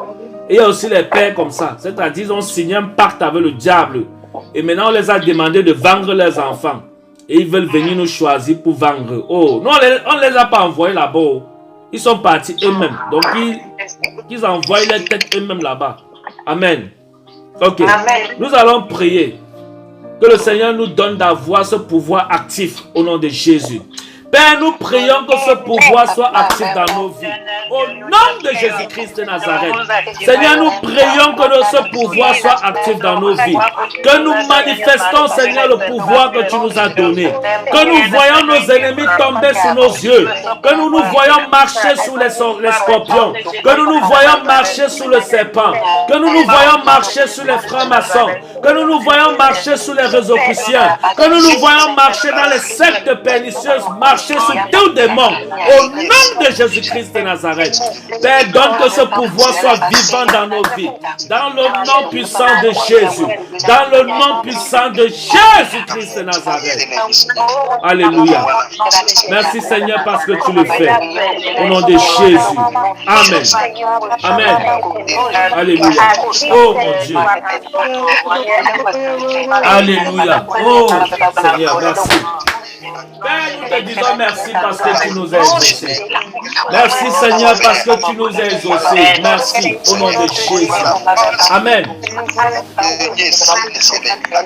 Et il y a aussi les pères comme ça. C'est-à-dire qu'ils ont signé un pacte avec le diable. Et maintenant on les a demandé de vendre leurs enfants. Et ils veulent venir nous choisir pour vendre. Oh, non, on ne les a pas envoyés là-bas. Ils sont partis eux-mêmes. Donc ils envoient les têtes eux-mêmes là-bas. Amen. Ok. Amen. Nous allons prier. Que le Seigneur nous donne d'avoir ce pouvoir actif au nom de Jésus. Père, nous prions que ce pouvoir soit actif dans nos vies. Au nom de Jésus-Christ de Nazareth. Seigneur, nous prions que ce pouvoir soit actif dans nos vies. Que nous manifestons, Seigneur, le pouvoir que tu nous as donné. Que nous voyons nos ennemis tomber sous nos yeux. Que nous nous voyons marcher sous les scorpions. Que nous nous voyons marcher sous le serpent. Que nous nous voyons marcher sous les francs-maçons. Que nous nous voyons marcher sous les rosicruciens. Que nous nous voyons marcher dans les sectes pernicieuses. Marcher sous tout démon. Au nom de Jésus-Christ de Nazareth. Père, donne que ce pouvoir soit vivant dans nos vies. Dans le nom puissant de Jésus. Dans le nom puissant de Jésus-Christ de Nazareth. Alléluia. Merci Seigneur parce que tu le fais. Au nom de Jésus. Amen. Amen. Alléluia. Oh mon Dieu. Alléluia. Oh Seigneur, merci. Père, nous te disons merci parce que tu nous as exaucés. Merci Seigneur parce que tu nous as exaucés. Merci au nom de Jésus. Amen.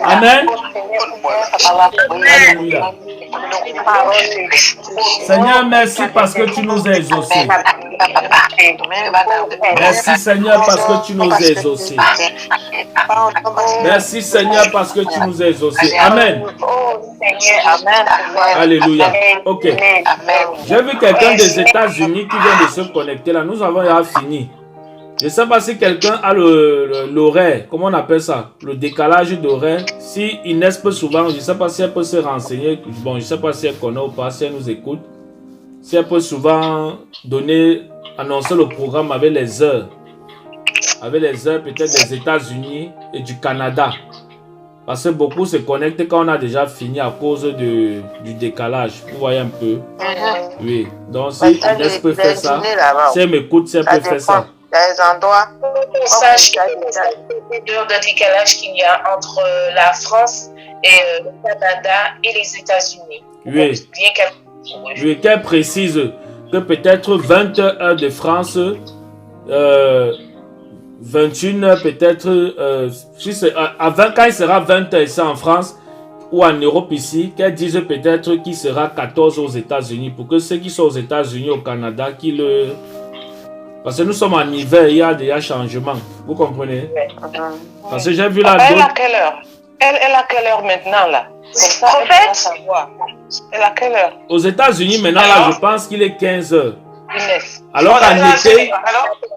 Amen. Alléluia. Seigneur, merci parce que tu nous as exaucés. Merci Seigneur parce que tu nous as exaucés. Merci Seigneur parce que tu nous as exaucés. Amen. Alléluia. Ok. J'ai vu quelqu'un des États-Unis qui vient de se connecter là. Nous avons déjà fini. Je ne sais pas si quelqu'un a l'horaire. Comment on appelle ça? Le décalage d'horaire. Si Inès peut souvent, je ne sais pas si elle peut se renseigner. Bon, je ne sais pas si elle connaît ou pas, si elle nous écoute. Si elle peut souvent annoncer le programme avec les heures. Avec les heures peut-être des États-Unis et du Canada. Parce que beaucoup se connectent quand on a déjà fini à cause du décalage. Vous voyez un peu? Oui. Donc si Inès peut faire ça, si elle m'écoute, si elle peut faire ça. Des endroits. Sache l'heure de décalage qu'il y a entre la France et le Canada et les États-Unis. Oui. Oui, qu'elle précise que peut-être 20 heures de France, 21 heures peut-être, quand il sera 20 heures ici en France ou en Europe ici, qu'elle dise peut-être qu'il sera 14 aux États-Unis pour que ceux qui sont aux États-Unis, au Canada, parce que nous sommes en hiver, il y a des changements. Vous comprenez? Parce que j'ai vu là. Elle a quelle heure? Elle a quelle heure maintenant là? Comme ça, en fait, elle a quelle heure? Aux États-Unis maintenant là, je pense qu'il est 15 heures. Inès. Alors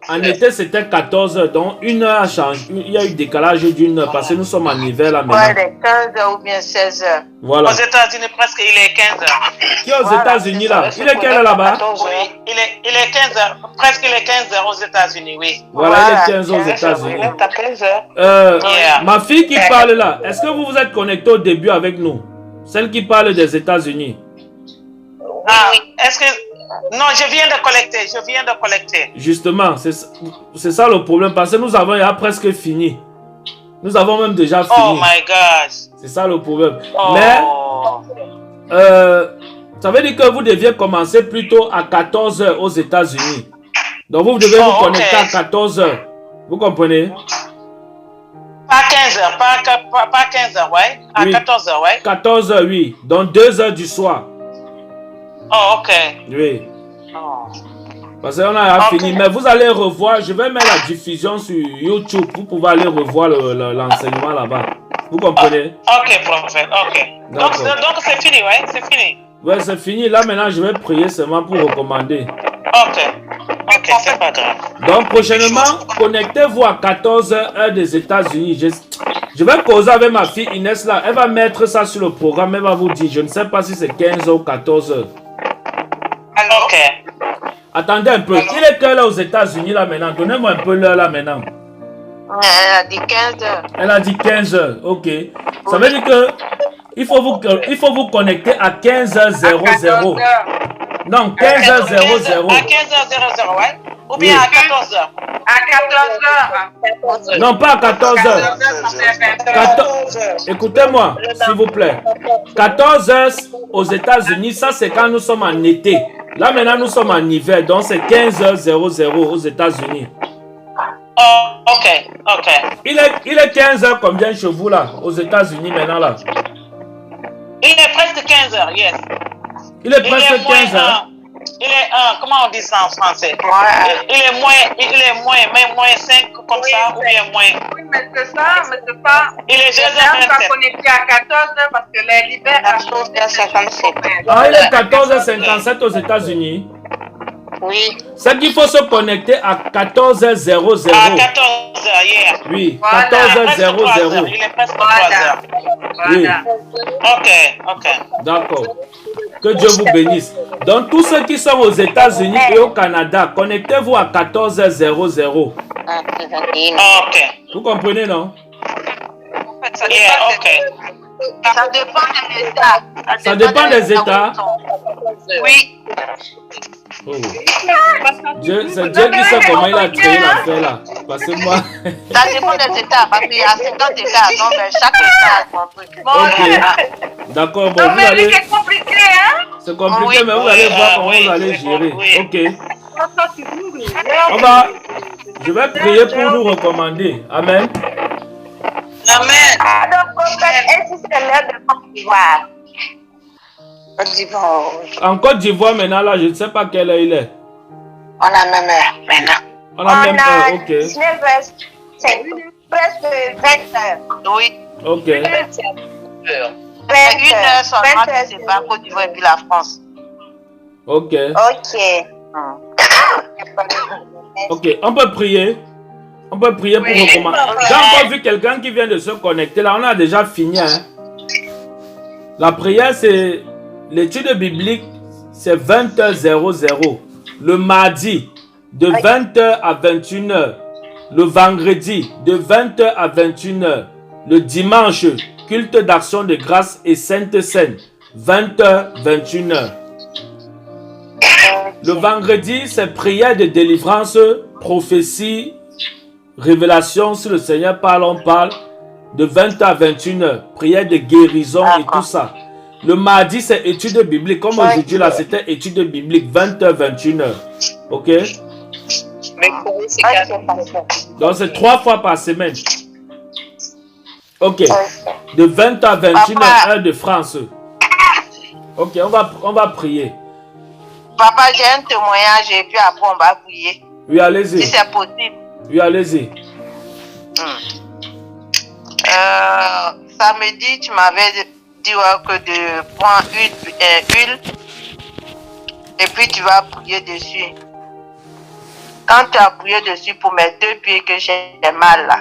en été c'était 14 heures, donc une heure a changé. Il y a eu décalage d'une heure parce que nous sommes en hiver là maintenant. Ouais, 15 heures ou bien 16 heures. Voilà. aux États-Unis, presque il est 15 heures. Qui est aux États-Unis là? Il est quelle heure là-bas? Oui, il est 15 heures. Presque il est 15 heures aux États-Unis, oui. Voilà, il est 15 heures aux États-Unis. Il est à 15 heures. Ma fille qui parle là, est-ce que vous vous êtes connecté au début avec nous? Celle qui parle des États-Unis. Ah, est-ce que... Non, je viens de collecter. Justement, c'est ça le problème parce que nous avons presque fini. Nous avons même déjà fini. Oh my gosh. C'est ça le problème. Oh. Mais, ça veut dire que vous deviez commencer plutôt à 14 heures aux États-Unis. Donc vous devez vous connecter à 14 heures. Vous comprenez? Pas 15 heures, pas 15 heures, ouais. À Oui. 14 heures, ouais. 14 heures, oui. Donc 2 heures du soir. Oh, ok. Oui. Oh. Parce qu'on a fini. Mais vous allez revoir. Je vais mettre la diffusion sur YouTube. Vous pouvez aller revoir l'enseignement là-bas. Vous comprenez? Ok, prophète, ok. Donc c'est fini, ouais? C'est fini. Ouais, c'est fini. Là, maintenant, je vais prier seulement pour recommander. Ok, c'est pas grave. Donc, prochainement, connectez-vous à 14 heures des États-Unis. Je vais causer avec ma fille Inès là. Elle va mettre ça sur le programme. Elle va vous dire. Je ne sais pas si c'est 15 heures ou 14 heures. Ok. Attendez un peu. Il est quelle heure aux États-Unis là maintenant? Donnez-moi un peu l'heure là maintenant. Elle a dit 15 heures. Elle a dit 15 heures. Ok. Ça veut dire que il faut vous connecter à 15h00. Non, 15h00. À 15h00, ouais. Ou bien à 14h. À 14 heures. Non, pas à 14h. Écoutez-moi, s'il vous plaît. 14 heures aux États-Unis, ça c'est quand nous sommes en été. Là maintenant nous sommes en hiver, donc c'est 15h00 aux États-Unis. Oh, ok. Il est 15h combien chez vous là, aux États-Unis maintenant là? Il est presque 15h, yes. Il est presque 15h. Il est comment on dit ça en français? Ouais. Il est moins 5 comme ça, ou bien moins. Oui, mais c'est ça, mais c'est pas. Il est On va 2h27. connecter à 14 heures parce que l'hiver a changé. 14h57. Ah, il est 14h57 aux États-Unis. Oui. C'est qu'il faut se connecter à 14h00. À 14h, yeah. Oui, Voilà. 14h00. Il est presque 3h. Oui, Ok. d'accord. Que Dieu vous bénisse. Donc, tous ceux qui sont aux États-Unis et au Canada, connectez-vous à 14h00. Ok. Vous comprenez, non? Yeah, ok. Ça dépend des États. Ça dépend des États. Oui. Oh. C'est Dieu qui sait comment il a créé l'affaire là. Parce que moi. Ça dépend des États, parce qu'il y a 50 États, donc chaque État a son truc. Ok. D'accord, bon, vous allez. C'est compliqué, hein? C'est compliqué, Oui. mais vous allez voir comment vous allez gérer. Ok. Je vais prier pour nous recommander. Amen. Amen. Alors, prophète, est-ce que c'est l'heure de Côte d'Ivoire? Côte d'Ivoire. En Côte d'Ivoire, maintenant, là, je ne sais pas quelle heure il est. On a même heure maintenant. On a même heure, ok. 19h, c'est presque 20h. Oui. Ok. 1 heure seulement, tu sais pas Côte d'Ivoire et puis la France. Ok. Ok. Ok. On peut prier. On peut prier pour recommander. J'ai encore vu quelqu'un qui vient de se connecter. Là, on a déjà fini. Hein. La prière, c'est l'étude biblique, c'est 20h00. Le mardi, de 20h à 21h. Le vendredi, de 20h à 21h. Le dimanche, culte d'action de grâce et sainte scène, 20h, 21h. Le vendredi, c'est prière de délivrance, prophétie, révélation. Si le Seigneur parle, on parle. De 20h à 21h. Prière de guérison et tout ça. Le mardi, c'est étude biblique. Comme aujourd'hui, là, c'était étude biblique. 20h, 21h. Ok? Donc, c'est 3 fois par semaine. Ok. De 20h à 21h, heure de France. Ok, on va prier. Papa, j'ai un témoignage et puis après, on va prier. Oui, allez-y. Si c'est possible. Oui, allez-y. Samedi, tu m'avais dit que de prendre huile et puis tu vas prier dessus. Quand tu as prié dessus pour mes 2 pieds que j'ai mal là,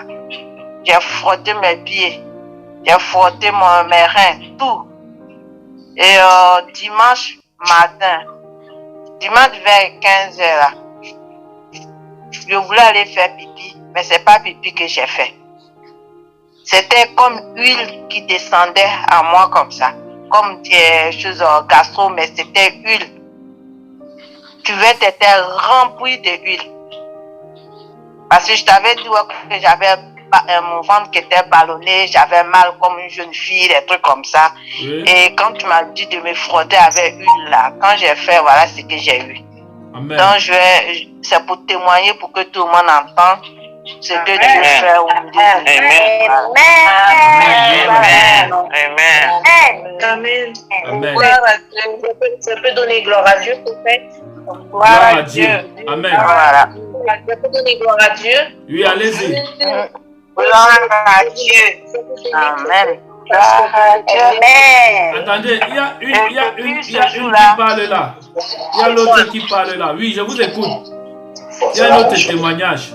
j'ai frotté mes pieds, j'ai frotté mes reins, tout. Et dimanche matin, dimanche vers 15h là, je voulais aller faire pipi, mais c'est pas pipi que j'ai fait. C'était comme huile qui descendait à moi comme ça. Comme des choses gastro, mais c'était huile. Tu veux t'étais rempli de huile. Parce que je t'avais dit que j'avais mon ventre qui était ballonné, j'avais mal comme une jeune fille, des trucs comme ça. Oui. Et quand tu m'as dit de me frotter avec huile là, quand j'ai fait, voilà ce que j'ai eu. Amen. Donc c'est pour témoigner, pour que tout le monde entende ce que Dieu fait au milieu de nous. Amen. Amen. Je peux donner gloire à Dieu, prophète. Gloire à Dieu. Amen. Voilà. Je peux donner gloire à Dieu. Oui, allez-y. Gloire à Dieu. Amen. Attendez, il y a une qui parle là. Il y a l'autre qui parle là. Oui, je vous écoute. Il y a un autre témoignage.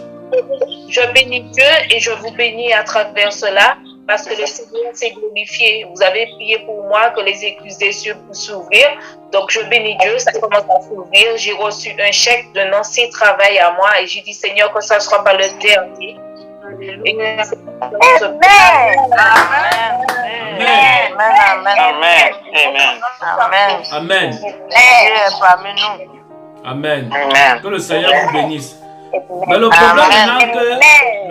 Je bénis Dieu et je vous bénis à travers cela parce que le Seigneur s'est glorifié. Vous avez prié pour moi que les écluses des cieux puissent s'ouvrir. Donc je bénis Dieu, ça commence à s'ouvrir. J'ai reçu un chèque d'un ancien travail à moi et j'ai dit Seigneur que ça ne sera pas le dernier. Amen. Amen. Amen. Que le Seigneur vous bénisse. Mais le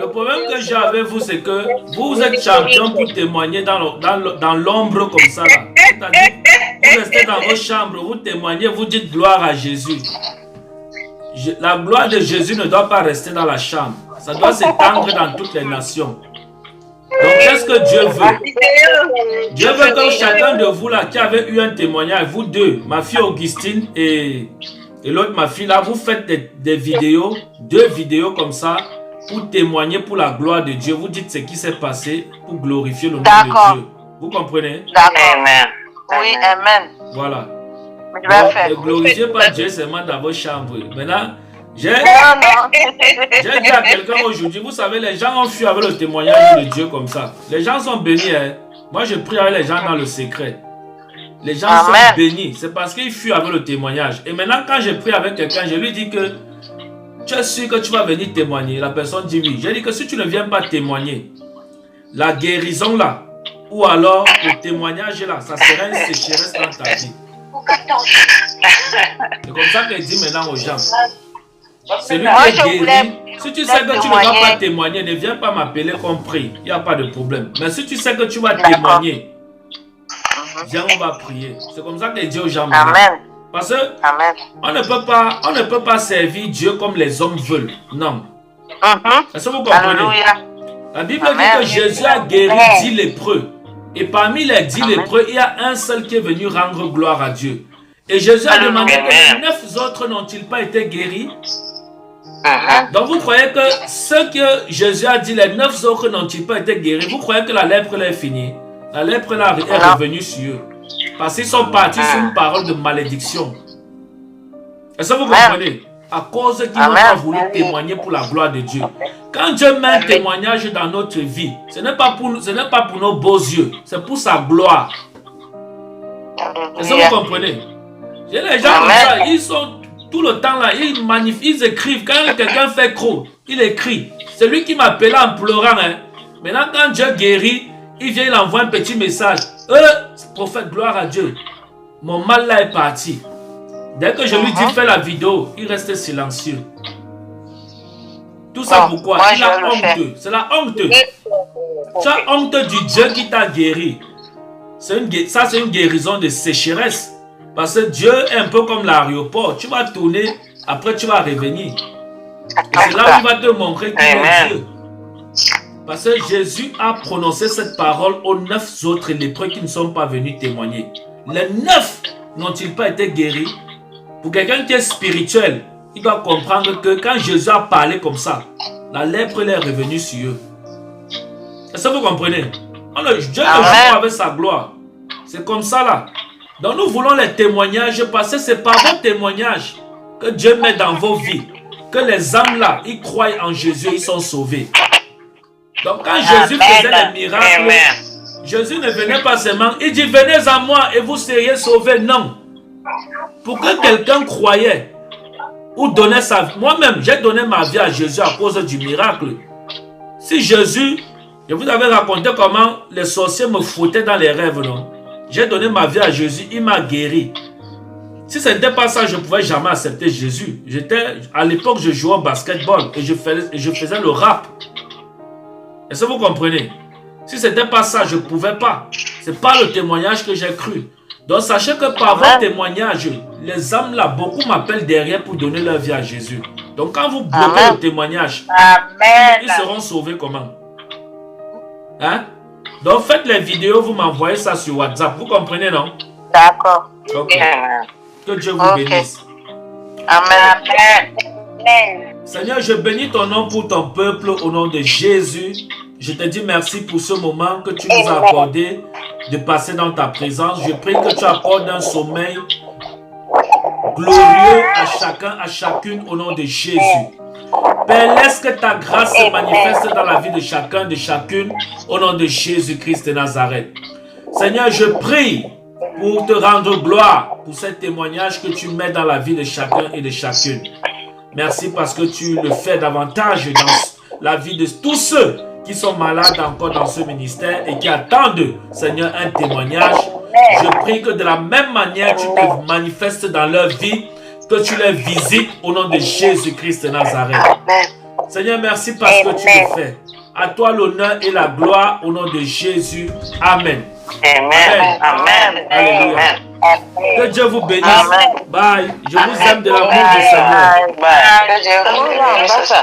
problème que j'ai avec vous, c'est que vous êtes champion pour témoigner dans l'ombre comme ça. C'est-à-dire, vous restez dans vos chambres, vous témoignez, vous dites gloire à Jésus. La gloire de Jésus ne doit pas rester dans la chambre. Ça doit s'étendre dans toutes les nations. Donc, qu'est-ce que Dieu veut? Dieu veut que chacun de vous là qui avait eu un témoignage, vous deux, ma fille Augustine et l'autre, ma fille là, vous faites des vidéos, 2 vidéos comme ça, pour témoigner pour la gloire de Dieu. Vous dites ce qui s'est passé pour glorifier le nom de Dieu. Vous comprenez? D'accord. Amen. Oui, amen. Voilà. Je vais faire. Ne glorifiez pas Dieu seulement dans vos chambres. Maintenant, j'ai dit à quelqu'un aujourd'hui, vous savez, les gens ont fui avec le témoignage de Dieu comme ça. Les gens sont bénis. Hein? Moi, je prie avec les gens dans le secret. Les gens sont bénis. C'est parce qu'ils fuient avec le témoignage. Et maintenant, quand je prie avec quelqu'un, je lui dis que tu es sûr que tu vas venir témoigner. La personne dit oui. J'ai dit que si tu ne viens pas témoigner, la guérison là, ou alors le témoignage là, ça sera une sécheresse dans ta vie. C'est comme ça qu'elle dit maintenant aux gens. Celui Moi, qui je est voulais guéri, si tu sais que tu ne vas témoigner. pas témoigner, ne viens pas m'appeler qu'on prie. Il n'y a pas de problème. Mais si tu sais que tu vas D'accord. témoigner, viens, on va prier. C'est comme ça qu'elle dit aux gens maintenant. Amen. Parce que Amen. on ne peut pas servir Dieu comme les hommes veulent. Non. Est-ce que vous comprenez? Alléluia. La Bible Amen. dit que Jésus a guéri Amen. 10 lépreux. Et parmi les 10 Amen. lépreux, il y a un seul qui est venu rendre gloire à Dieu. Et Jésus a demandé que les 9 autres n'ont-ils pas été guéris? Donc vous croyez que ce que Jésus a dit, les 9 autres n'ont-ils pas été guéris? Vous croyez que la lèpre là est finie? La lèpre là est Non. revenue sur eux. Parce qu'ils sont partis sur une parole de malédiction. Est-ce que vous comprenez? À cause qu'ils n'ont pas voulu témoigner pour la gloire de Dieu. Quand Dieu met un témoignage dans notre vie, ce n'est pas pour nos beaux yeux, c'est pour sa gloire. Est-ce que vous comprenez? Et les gens comme ça, ils sont tout le temps là, ils magnifient, ils écrivent. Quand quelqu'un fait croc, il écrit. C'est lui qui m'appelait en pleurant. Hein. Maintenant, quand Dieu guérit, il vient, il envoie un petit message. Prophète, gloire à Dieu. Mon mal là est parti. Dès que je lui dis fais la vidéo, il reste silencieux. Tout ça pourquoi? moi, Il a je le fais. honte. C'est la honte. Tu as honte du Dieu qui t'a guéri. Ça, c'est une guérison de sécheresse. Parce que Dieu est un peu comme l'aéroport. Tu vas tourner, après tu vas revenir. Et c'est là où il va te montrer qu'il est Dieu. Parce que Jésus a prononcé cette parole aux 9 autres lépreux qui ne sont pas venus témoigner. Les 9 n'ont-ils pas été guéris? Pour quelqu'un qui est spirituel, il doit comprendre que quand Jésus a parlé comme ça, la lèpre est revenue sur eux. Est-ce que vous comprenez? Alors, Dieu le joue avec sa gloire. C'est comme ça là. Donc nous voulons les témoignages parce que c'est par vos témoignages que Dieu met dans vos vies que les âmes là, ils croient en Jésus, ils sont sauvés. Donc quand Jésus faisait les miracles, Jésus ne venait pas seulement, il dit venez à moi et vous seriez sauvés. Non. Pour que quelqu'un croyait ou donnait sa vie. Moi-même, j'ai donné ma vie à Jésus à cause du miracle. Si Jésus, je vous avais raconté comment les sorciers me foutaient dans les rêves, non? J'ai donné ma vie à Jésus, il m'a guéri. Si ce n'était pas ça, je ne pouvais jamais accepter Jésus. À l'époque, je jouais au basketball et je faisais le rap. Est-ce que vous comprenez? Si ce n'était pas ça, je ne pouvais pas. C'est pas le témoignage que j'ai cru. Donc sachez que par vos témoignages, les âmes là, beaucoup m'appellent derrière pour donner leur vie à Jésus. Donc quand vous bloquez le témoignage, ils seront sauvés comment? Hein? Donc faites les vidéos, vous m'envoyez ça sur WhatsApp. Vous comprenez, non? D'accord. Ok. Que Dieu vous bénisse. Amen. Seigneur, je bénis ton nom pour ton peuple au nom de Jésus. Je te dis merci pour ce moment que tu nous as accordé de passer dans ta présence. Je prie que tu accordes un sommeil glorieux à chacun, à chacune au nom de Jésus. Père, laisse que ta grâce se manifeste dans la vie de chacun, de chacune, au nom de Jésus-Christ de Nazareth. Seigneur, je prie pour te rendre gloire pour ce témoignage que tu mets dans la vie de chacun et de chacune. Merci parce que tu le fais davantage dans la vie de tous ceux qui sont malades encore dans ce ministère et qui attendent, Seigneur, un témoignage. Je prie que de la même manière, tu te manifestes dans leur vie, que tu les visites au nom de Jésus-Christ de Nazareth. Seigneur, merci parce que tu le fais. À toi l'honneur et la gloire au nom de Jésus. Amen. Amen. Amen. Alléluia. Que Dieu vous bénisse. Amen. Bye. Je vous aime de l'amour du Seigneur. Que Dieu vous bénisse.